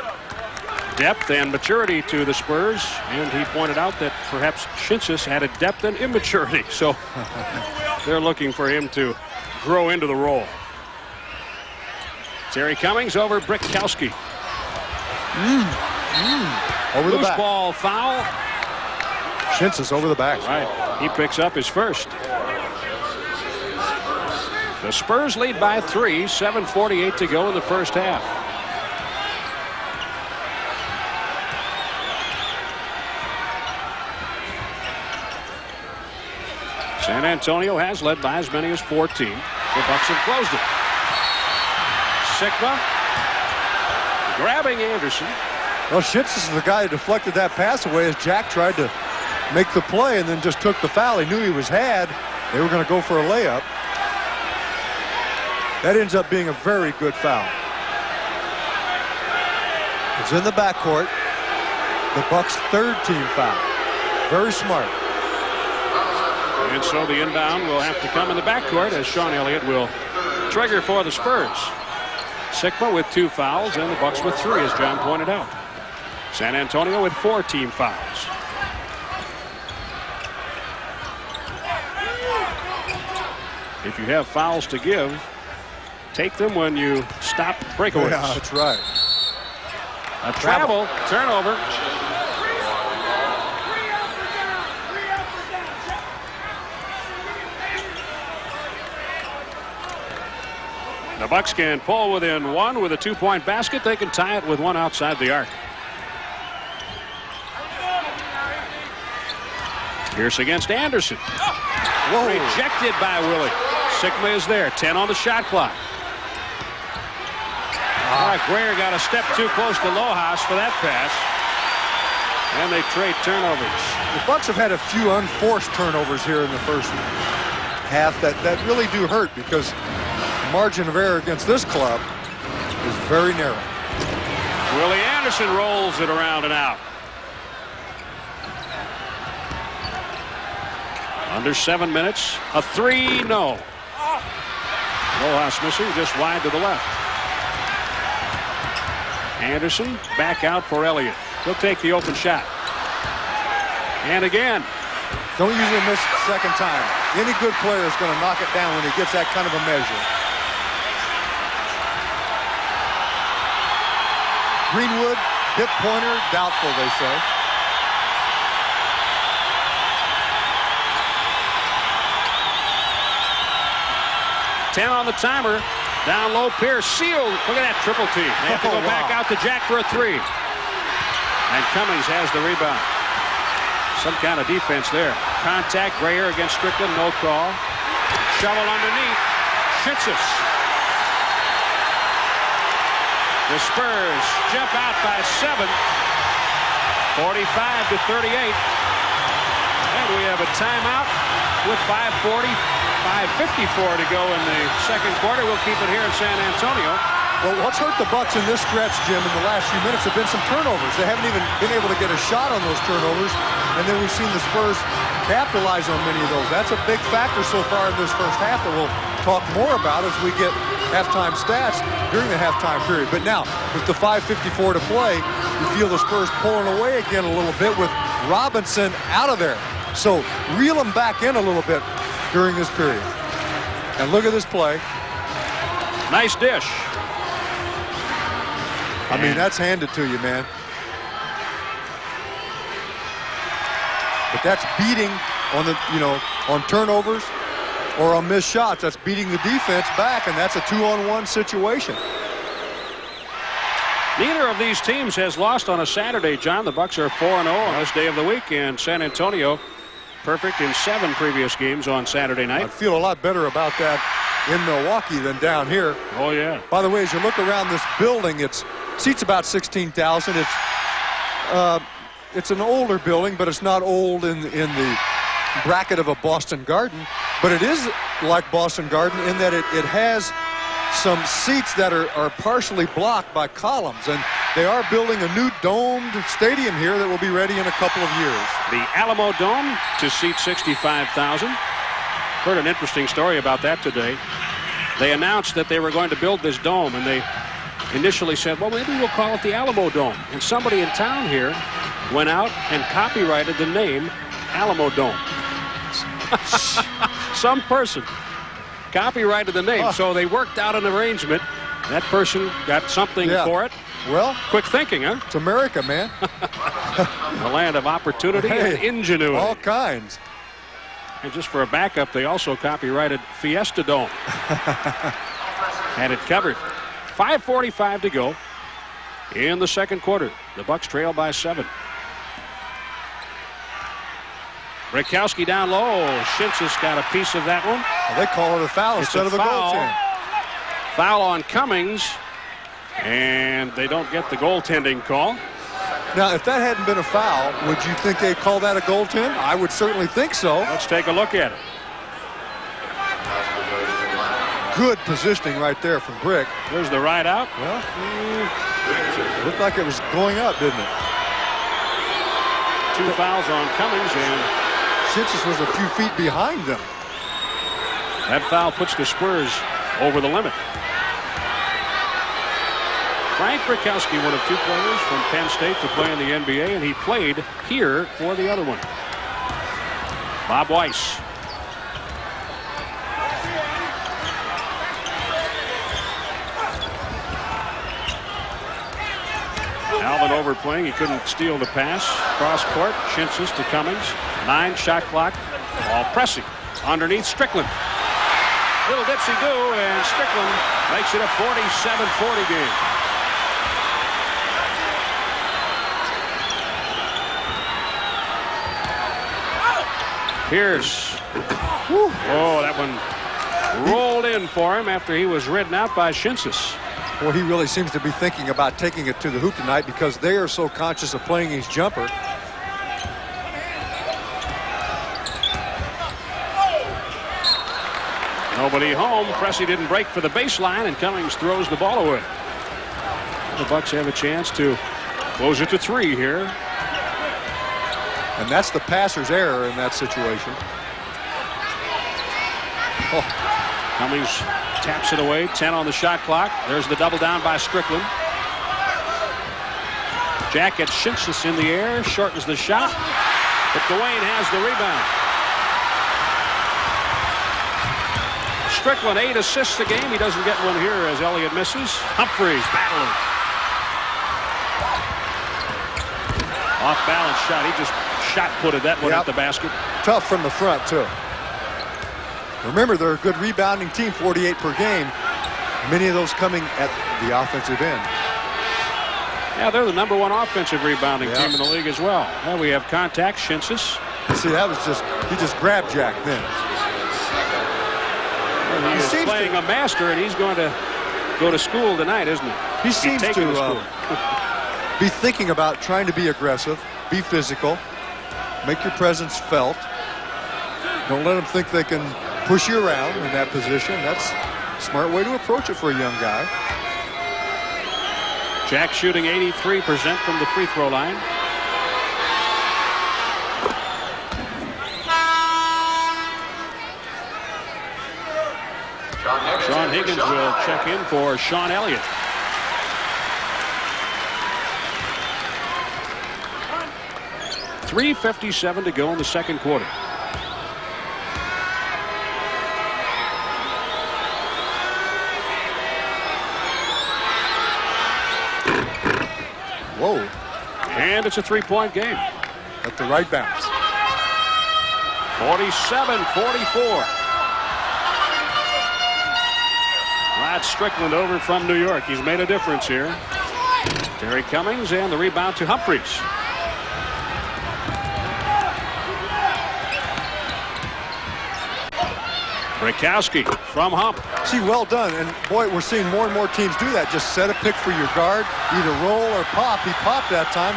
depth and maturity to the Spurs, and he pointed out that perhaps Shinsis added depth and immaturity. So they're looking for him to grow into the role. Terry Cummings over Brickowski. Over the Loose back. Ball foul. Shinsis over the back. Right. He picks up his first. The Spurs lead by 3, 7:48 to go in the first half. San Antonio has led by as many as 14. The Bucks have closed it. Sikma grabbing Anderson. Well, Shinsis is the guy who deflected that pass away as Jack tried to make the play and then just took the foul. He knew he was had. They were going to go for a layup. That ends up being a very good foul. It's in the backcourt. The Bucks' third team foul. Very smart. And so the inbound will have to come in the backcourt as Sean Elliott will trigger for the Spurs. Sikma with 2 fouls and the Bucks with 3, as John pointed out. San Antonio with 4 team fouls. If you have fouls to give, take them when you stop breakaways. Yeah, that's right. A travel, turnover. The Bucks can pull within 1 with a 2-point basket. They can tie it with 1 outside the arc. Pierce against Anderson. Whoa. Rejected by Willie. Sikma is there. 10 on the shot clock. Grayer got a step too close to Lojas for that pass. And they trade turnovers. The Bucks have had a few unforced turnovers here in the first half that really do hurt because the margin of error against this club is very narrow. Willie Anderson rolls it around and out. Under 7 minutes. A 3, no. Lojas missing just wide to the left. Anderson back out for Elliott. He'll take the open shot. And again. Don't usually miss it the second time. Any good player is going to knock it down when he gets that kind of a measure. Greenwood, hip pointer, doubtful, they say. Ten on the timer. Down low, Pierce sealed. Look at that triple team. They have to go back out to Jack for a three. And Cummings has the rebound. Some kind of defense there. Contact, Grayer against Strickland, no call. Shovel underneath. Schützes. The Spurs jump out by 7. 45-38. And we have a timeout with 5:54 to go in the second quarter. We'll keep it here in San Antonio. Well, what's hurt the Bucks in this stretch, Jim, in the last few minutes have been some turnovers. They haven't even been able to get a shot on those turnovers. And then we've seen the Spurs capitalize on many of those. That's a big factor so far in this first half that we'll talk more about as we get halftime stats during the halftime period. But now, with the 5:54 to play, you feel the Spurs pulling away again a little bit with Robinson out of there. So reel them back in a little bit during this period. And look at this play. Nice dish. I mean, that's handed to you, man. But that's beating on the, on turnovers or on missed shots. That's beating the defense back, and that's a 2-on-1 situation. Neither of these teams has lost on a Saturday, John. The Bucks are 4-0 on this day of the week, and San Antonio perfect in 7 previous games on Saturday night. I feel a lot better about that in Milwaukee than down here. Oh, yeah. By the way, as you look around this building, it seats about 16,000. It's an older building, but it's not old in the bracket of a Boston Garden. But it is like Boston Garden in that it has some seats that are partially blocked by columns. And they are building a new domed stadium here that will be ready in a couple of years. The Alamo Dome to seat 65,000. Heard an interesting story about that today. They announced that they were going to build this dome, and they initially said, well, maybe we'll call it the Alamo Dome. And somebody in town here went out and copyrighted the name Alamo Dome. Some person copyrighted the name, so they worked out an arrangement. That person got something for it. Well, quick thinking, huh? It's America, man. The land of opportunity and ingenuity. All kinds. And just for a backup, they also copyrighted Fiesta Dome. Had it covered. 5:45 to go in the second quarter. The Bucks trail by 7. Rakowski down low. Schützes got a piece of that one. Well, they call it a foul instead of a goaltend. Foul on Cummings. And they don't get the goaltending call. Now, if that hadn't been a foul, would you think they'd call that a goaltend? I would certainly think so. Let's take a look at it. Good positioning right there from Brick. There's the ride out. Well, looked like it was going up, didn't it? 2 fouls on Cummings, and Schützes was a few feet behind them. That foul puts the Spurs over the limit. Frank Rakowski, one of 2 players from Penn State to play in the NBA, and he played here for the other one. Bob Weiss. Alvin overplaying. He couldn't steal the pass. Cross court. Schützes to Cummings. 9 shot clock. Ball pressing. Underneath Strickland. Little dipsy-do, and Strickland makes it a 47-40 game. Pierce. Oh, that one rolled in for him after he was ridden out by Schützes. Well, he really seems to be thinking about taking it to the hoop tonight because they are so conscious of playing his jumper. Nobody home. Pressey didn't break for the baseline, and Cummings throws the ball away. The Bucks have a chance to close it to 3 here. And that's the passer's error in that situation. Oh. Cummings taps it away. 10 on the shot clock. There's the double down by Strickland. Jack gets Shinsis in the air, shortens the shot, but Dwayne has the rebound. Strickland 8 assists a game. He doesn't get one here as Elliott misses. Humphreys battling. Off balance shot. He just shot putted that one at the basket. Tough from the front too. Remember, they're a good rebounding team, 48 per game. Many of those coming at the offensive end. Yeah, they're the #1 offensive rebounding team in the league as well. Well, we have contact. Shinsis. See, that was he just grabbed Jack then. Well, he's playing a master, and he's going to go to school tonight, isn't he? He seems to be thinking about trying to be aggressive, be physical, make your presence felt. Don't let them think they can push you around in that position. That's a smart way to approach it for a young guy. Jack shooting 83% from the free throw line. Sean Higgins will check in for Sean Elliott. .357 to go in the second quarter. Whoa. And it's a three-point game. At the right bounce. 47-44. That's Strickland over from New York. He's made a difference here. Terry Cummings and the rebound to Humphreys. Brakowski from Hump. See, well done. And boy, we're seeing more and more teams do that. Just set a pick for your guard, either roll or pop. He popped that time.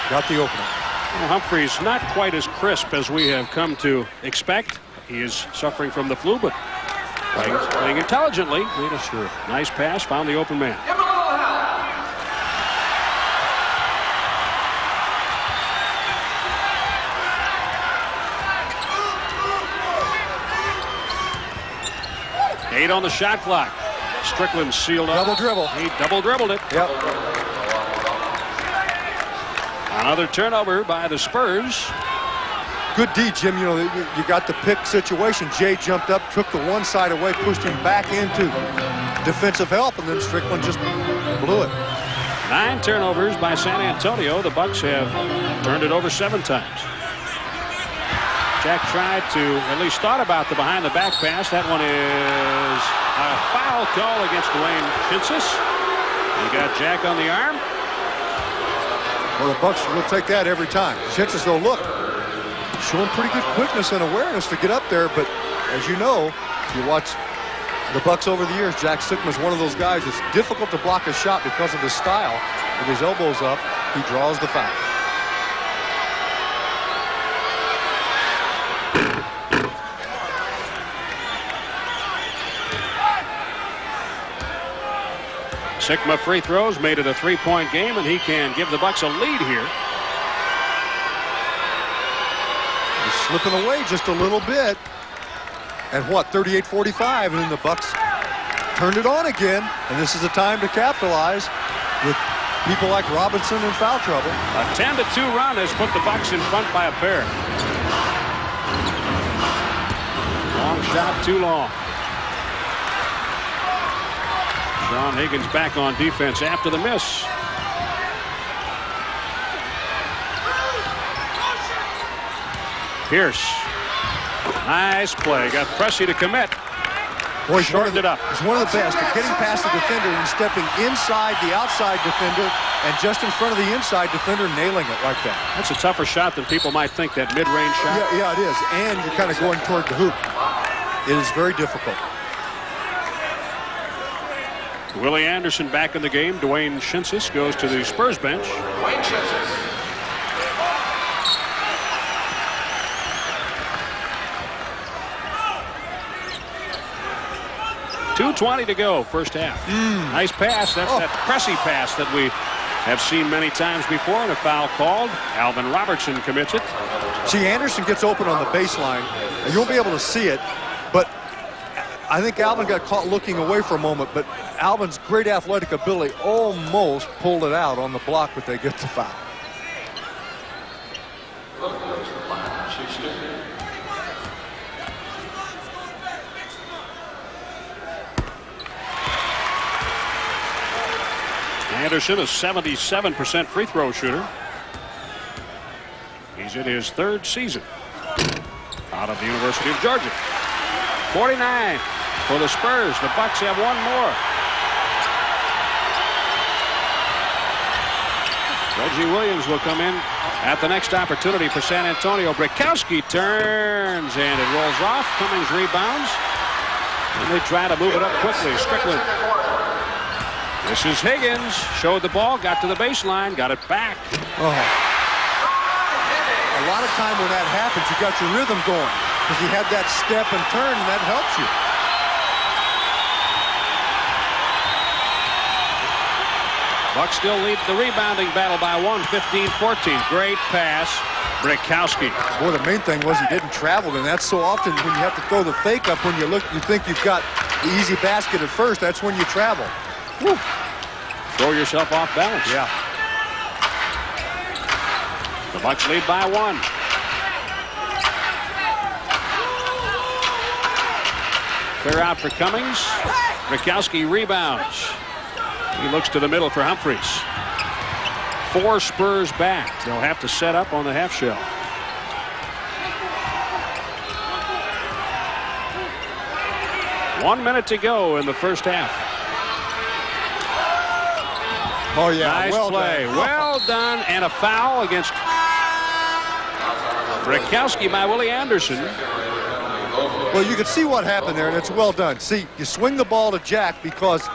Got the opening. Well, Humphreys not quite as crisp as we have come to expect. He is suffering from the flu, but playing intelligently. Made a nice pass, found the open man. 8 on the shot clock. Strickland sealed up. Double dribble. He double dribbled it. Yep. Another turnover by the Spurs. Good D, Jim. You know, you got the pick situation. Jay jumped up, took the one side away, pushed him back into defensive help, and then Strickland just blew it. 9 turnovers by San Antonio. The Bucks have turned it over 7 times. Jack tried to, at least thought about the behind-the-back pass. That one is a foul call against Dwayne Shinsis. You got Jack on the arm. Well, the Bucks will take that every time. Shinsis, though, look, showing pretty good quickness and awareness to get up there. But as you know, if you watch the Bucks over the years, Jack Stickman's one of those guys that's difficult to block a shot because of his style. With his elbows up, he draws the foul. Sigma free throws made it a 3-point game, and he can give the Bucks a lead here. He's slipping away just a little bit. And what, 38-45, and then the Bucks turned it on again, and this is a time to capitalize with people like Robinson in foul trouble. A 10-2 run has put the Bucks in front by a pair. Long shot, too long. Sean Higgins back on defense after the miss. Pierce. Nice play. Got Pressey to commit. Boy, shortened it up. He's one of the best at getting past the defender and stepping inside the outside defender and just in front of the inside defender, nailing it like that. That's a tougher shot than people might think, that mid-range shot. Yeah, it is. And you're kind of going toward the hoop. It is very difficult. Willie Anderson back in the game. Dwayne Shinsis goes to the Spurs bench. Dwayne Shinsis. .220 to go, first half. Nice pass. That's that Pressey pass that we have seen many times before, and a foul called. Alvin Robertson commits it. See, Anderson gets open on the baseline. You won't be able to see it, but I think Alvin got caught looking away for a moment, but Alvin's great athletic ability almost pulled it out on the block, but they get the foul. Anderson, a 77% free throw shooter. He's in his third season out of the University of Georgia. 49 for the Spurs. The Bucks have one more. Reggie Williams will come in at the next opportunity for San Antonio. Brakowski turns and it rolls off. Cummings rebounds. And they try to move it up quickly. Strickland. This is Higgins. Showed the ball, got to the baseline, got it back. Oh. A lot of time when that happens, you got your rhythm going because you had that step and turn, and that helps you. Bucks still lead the rebounding battle by one, 15-14. Great pass, Brakowski. Boy, the main thing was he didn't travel, and that's so often when you have to throw the fake up when you look, you think you've got the easy basket at first. That's when you travel. Woo. Throw yourself off balance. Yeah. The Bucks lead by one. Clear out for Cummings. Brakowski rebounds. He looks to the middle for Humphries. 4 Spurs back. They'll have to set up on the half shell. One minute to go in the first half. Oh, yeah. Nice well play. Done. Well done. And a foul against Brakowski by Willie Anderson. Well, you can see what happened there, and it's well done. See, you swing the ball to Jack because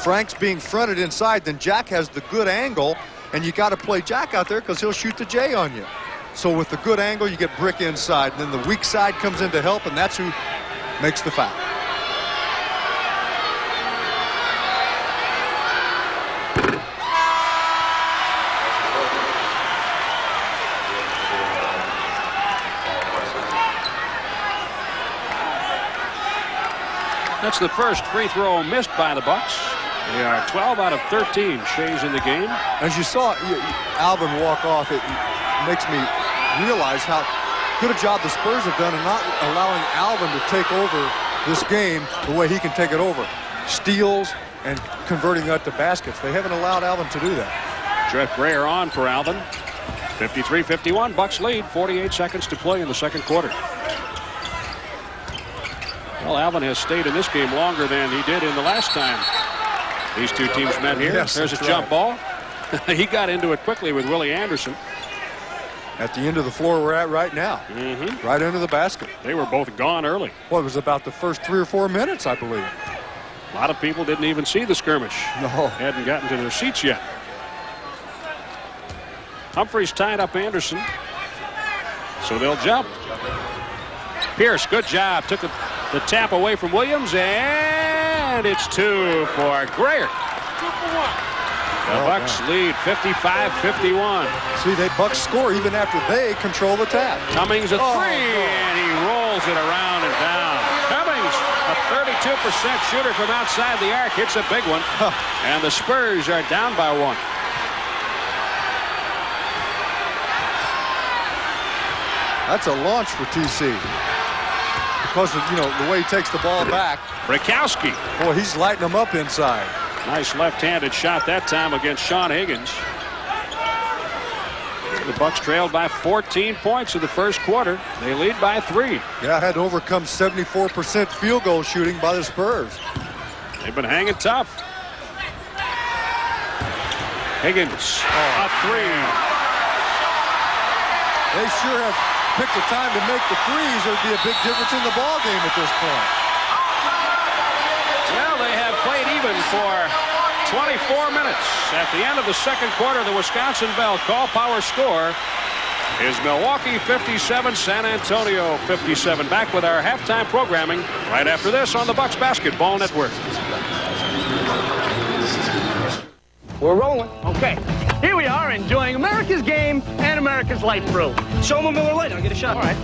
Frank's being fronted inside. Then Jack has the good angle, and you got to play Jack out there because he'll shoot the J on you. So with the good angle, you get Brick inside. And then the weak side comes in to help, and that's who makes the foul. That's the first free throw missed by the Bucks. They are 12 out of 13 Shea's in the game. As you saw Alvin walk off, it makes me realize how good a job the Spurs have done in not allowing Alvin to take over this game the way he can take it over. Steals and converting that to baskets. They haven't allowed Alvin to do that. Jeff Grayer on for Alvin. 53-51, Bucks lead. 48 seconds to play in the second quarter. Well, Alvin has stayed in this game longer than he did in the last time these two teams met here. Yes, there's a jump ball. He got into it quickly with Willie Anderson. At the end of the floor we're at right now. Mm-hmm. Right under the basket. They were both gone early. Well, it was about the first 3 or 4 minutes, I believe. A lot of people didn't even see the skirmish. No. Hadn't gotten to their seats yet. Humphries tied up Anderson. So they'll jump. Pierce, good job. Took the tap away from Williams, and it's 2 for Grayer. 2 for 1. The Bucks lead 55-51. See, they Bucks score even after they control the tap. Cummings a 3, and he rolls it around and down. Cummings, a 32% shooter from outside the arc, hits a big one. And the Spurs are down by 1. That's a launch for TC. Because of, the way he takes the ball back. Brakowski. Boy, he's lighting them up inside. Nice left-handed shot that time against Sean Higgins. The Bucks trailed by 14 points in the first quarter. They lead by 3. Yeah, had to overcome 74% field goal shooting by the Spurs. They've been hanging tough. Higgins, a 3. They sure have picked the time to make the threes. There'd be a big difference in the ball game at this point. Well, they have played even for 24 minutes. At the end of the second quarter, the Wisconsin Bell call power score is Milwaukee 57, San Antonio 57. Back with our halftime programming right after this on the Bucks Basketball Network. We're rolling. Okay. Here we are enjoying America's game and America's light brew. Show them a Miller Lite. I'll get a shot. All right.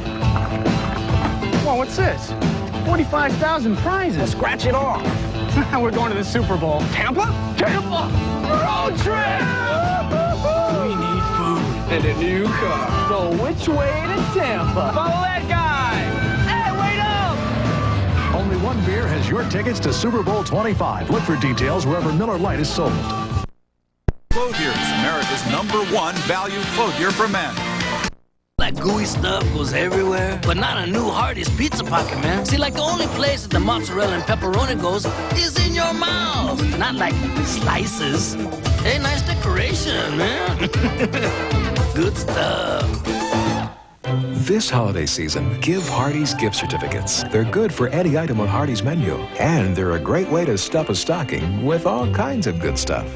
Well, what's this? 45,000 prizes. Scratch it off. We're going to the Super Bowl. Tampa? Tampa! Road trip! We need food and a new car. So which way to Tampa? Follow that guy! Hey, wait up! Only one beer has your tickets to Super Bowl 25. Look for details wherever Miller Lite is sold. Clothiers, America's #1 value clothier for men. That gooey stuff goes everywhere, but not a new Hardee's Pizza Pocket, man. See, like the only place that the mozzarella and pepperoni goes is in your mouth, not like slices. Hey, nice decoration, man. Good stuff. This holiday season, give Hardee's gift certificates. They're good for any item on Hardee's menu, and they're a great way to stuff a stocking with all kinds of good stuff.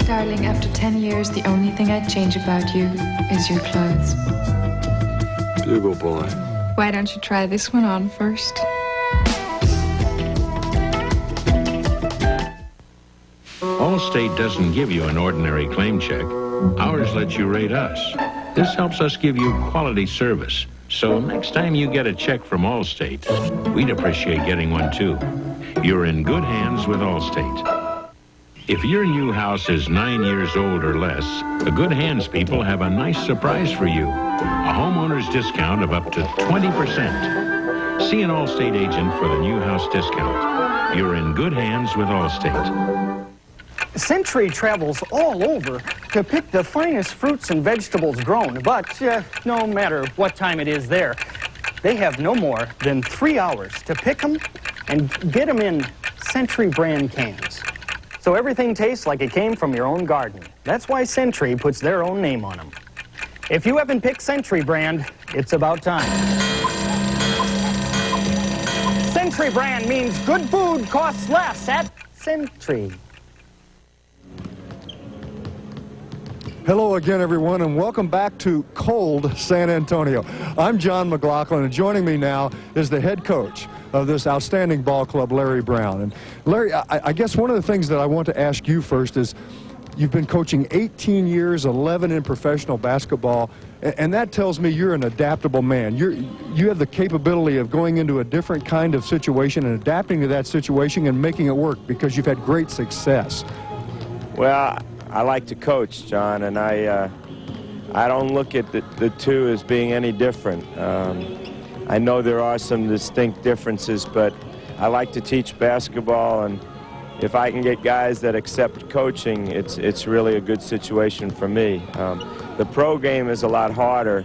Darling, after 10 years, the only thing I'd change about you is your clothes. Bugle boy. Why don't you try this one on first? Allstate doesn't give you an ordinary claim check. Ours lets you rate us. This helps us give you quality service. So next time you get a check from Allstate, we'd appreciate getting one too. You're in good hands with Allstate. If your new house is 9 years old or less, the Good Hands people have a nice surprise for you. A homeowner's discount of up to 20%. See an Allstate agent for the new house discount. You're in good hands with Allstate. Century travels all over to pick the finest fruits and vegetables grown, but no matter what time it is there, they have no more than 3 hours to pick them and get them in Century brand cans. So everything tastes like it came from your own garden. That's why Century puts their own name on them. If you haven't picked Century brand, it's about time. Century brand means good food costs less at Century. Hello again, everyone, and welcome back to cold San Antonio. I'm John McLaughlin, and joining me now is the head coach of this outstanding ball club, Larry Brown. And Larry, I guess one of the things that I want to ask you first is, you've been coaching 18 years, 11 in professional basketball, and that tells me you're an adaptable man. You have the capability of going into a different kind of situation and adapting to that situation and making it work because you've had great success. Well, I like to coach, John, and I don't look at the two as being any different. I know there are some distinct differences, but I like to teach basketball, and if I can get guys that accept coaching, it's really a good situation for me. The pro game is a lot harder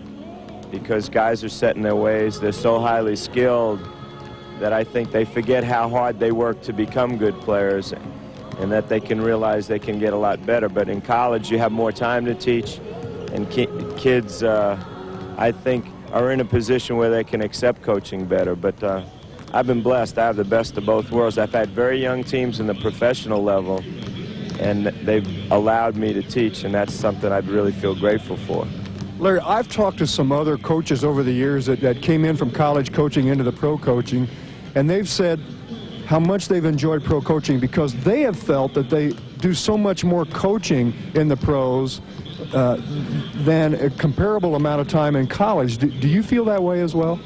because guys are set in their ways. They're so highly skilled that I think they forget how hard they work to become good players, and that they can realize they can get a lot better. But in college, you have more time to teach, and kids, I think, are in a position where they can accept coaching better. But I've been blessed. I have the best of both worlds. I've had very young teams in the professional level, and they've allowed me to teach, and that's something I'd really feel grateful for. Larry, I've talked to some other coaches over the years that came in from college coaching into the pro coaching, and they've said how much they've enjoyed pro coaching because they have felt that they do so much more coaching in the pros than a comparable amount of time in college. Do you feel that way as well?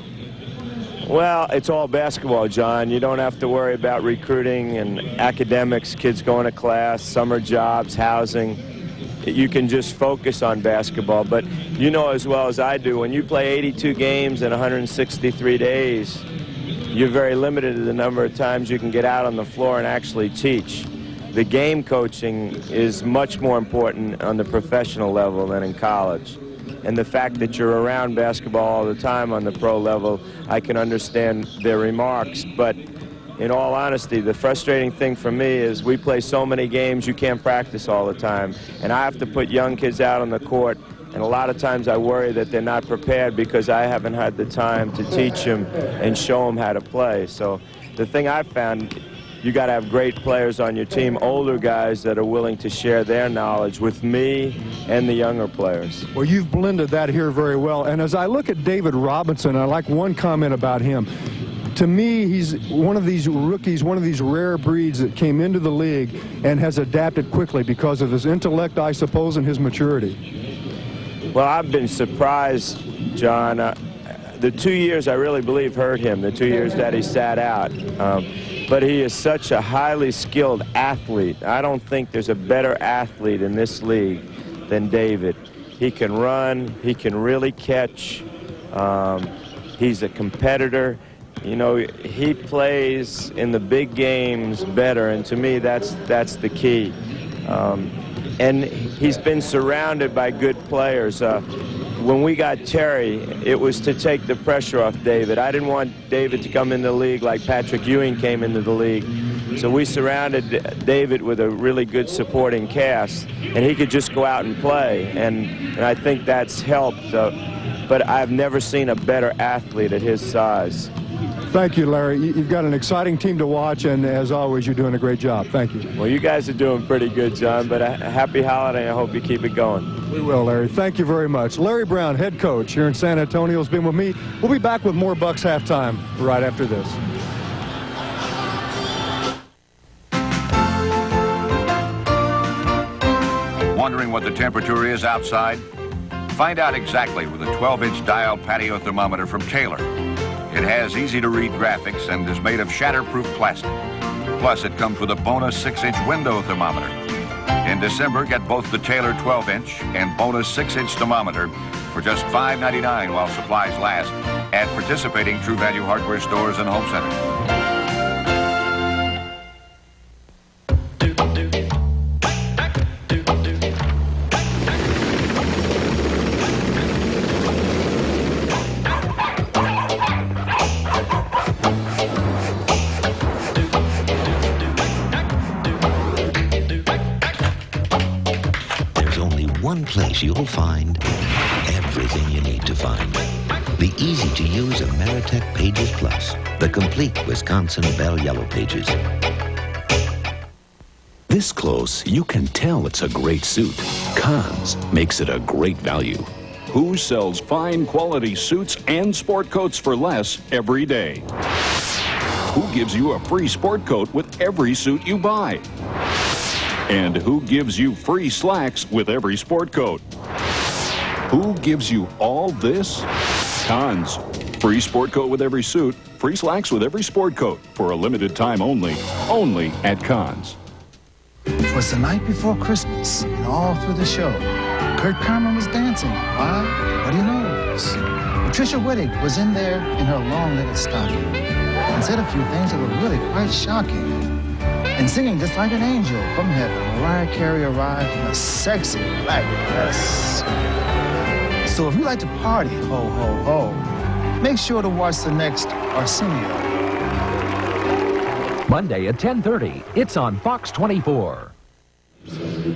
Well, it's all basketball, John. You don't have to worry about recruiting and academics, kids going to class, summer jobs, housing. You can just focus on basketball. But you know as well as I do, when you play 82 games in 163 days, you're very limited to the number of times you can get out on the floor and actually teach. The game coaching is much more important on the professional level than in college. And the fact that you're around basketball all the time on the pro level, I can understand their remarks. But in all honesty, the frustrating thing for me is we play so many games, you can't practice all the time. And I have to put young kids out on the court, and a lot of times I worry that they're not prepared because I haven't had the time to teach them and show them how to play. So the thing I've found, you got to have great players on your team, older guys that are willing to share their knowledge with me and the younger players. Well, you've blended that here very well. And as I look at David Robinson, I like one comment about him. To me, he's one of these rookies, one of these rare breeds that came into the league and has adapted quickly because of his intellect, I suppose, and his maturity. Well, I've been surprised, John. The 2 years I really believe hurt him, the 2 years that he sat out. But he is such a highly skilled athlete. I don't think there's a better athlete in this league than David. He can run, he can really catch. He's a competitor. You know, he plays in the big games better, and to me, that's the key. And he's been surrounded by good players. When we got Terry, it was to take the pressure off David. I didn't want David to come in the league like Patrick Ewing came into the league. So we surrounded David with a really good supporting cast, and he could just go out and play. And I think that's helped. But I've never seen a better athlete at his size. Thank you, Larry. You've got an exciting team to watch, and as always, you're doing a great job. Thank you. Well, you guys are doing pretty good, John, but a happy holiday. I hope you keep it going. We will, Larry. Thank you very much. Larry Brown, head coach here in San Antonio, has been with me. We'll be back with more Bucks halftime right after this. Wondering what the temperature is outside? Find out exactly with a 12-inch dial patio thermometer from Taylor. It has easy-to-read graphics and is made of shatterproof plastic. Plus, it comes with a bonus 6-inch window thermometer. In December, get both the Taylor 12-inch and bonus 6-inch thermometer for just $5.99 while supplies last at participating True Value hardware stores and home centers. One place you'll find everything you need to find. The easy-to-use Ameritech Pages Plus, the complete Wisconsin Bell Yellow Pages. This close, you can tell it's a great suit. Cons makes it a great value. Who sells fine quality suits and sport coats for less every day? Who gives you a free sport coat with every suit you buy? And who gives you free slacks with every sport coat? Who gives you all this? Cons. Free sport coat with every suit, free slacks with every sport coat for a limited time only. Only at Cons. It was the night before Christmas, and all through the show, Kurt Carmen was dancing. Why? What do you know? Patricia Wittig was in there in her long-legged stocking and said a few things that were really quite shocking. And singing just like an angel from heaven, Mariah Carey arrived in a sexy black dress. So if you like to party, ho, ho, ho, make sure to watch the next Arsenio. Monday at 10:30, it's on Fox 24.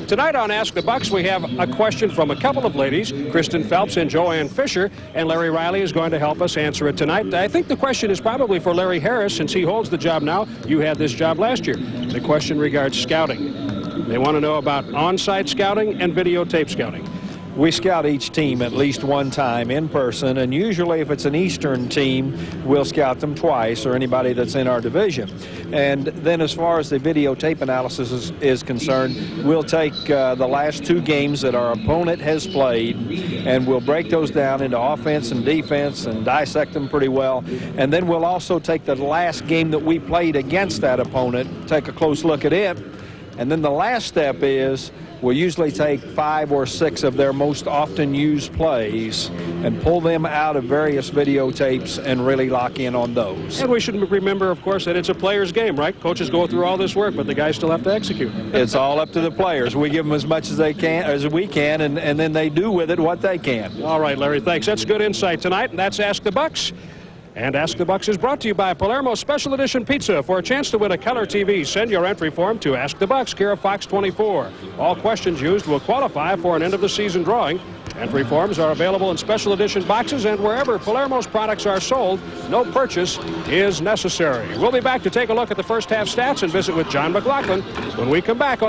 Tonight on Ask the Bucks, we have a question from a couple of ladies, Kristen Phelps and Joanne Fisher, and Larry Riley is going to help us answer it tonight. I think the question is probably for Larry Harris, since he holds the job now. You had this job last year. The question regards scouting. They want to know about on-site scouting and videotape scouting. We scout each team at least one time in person, and usually if it's an Eastern team, we'll scout them twice, or anybody that's in our division. And then as far as the videotape analysis is concerned, we'll take the last two games that our opponent has played, and we'll break those down into offense and defense and dissect them pretty well. And then we'll also take the last game that we played against that opponent, take a close look at it. And then the last step is we'll usually take 5 or 6 of their most often used plays and pull them out of various videotapes and really lock in on those. And we should remember, of course, that it's a player's game, right? Coaches go through all this work, but the guys still have to execute. It's all up to the players. We give them as much as they can, as we can, and then they do with it what they can. All right, Larry, thanks. That's good insight tonight, and that's Ask the Bucks. And Ask the Bucks is brought to you by Palermo Special Edition Pizza. For a chance to win a color TV, send your entry form to Ask the Bucks, care of Fox 24. All questions used will qualify for an end-of-the-season drawing. Entry forms are available in special edition boxes, and wherever Palermo's products are sold, no purchase is necessary. We'll be back to take a look at the first half stats and visit with John McLaughlin when we come back on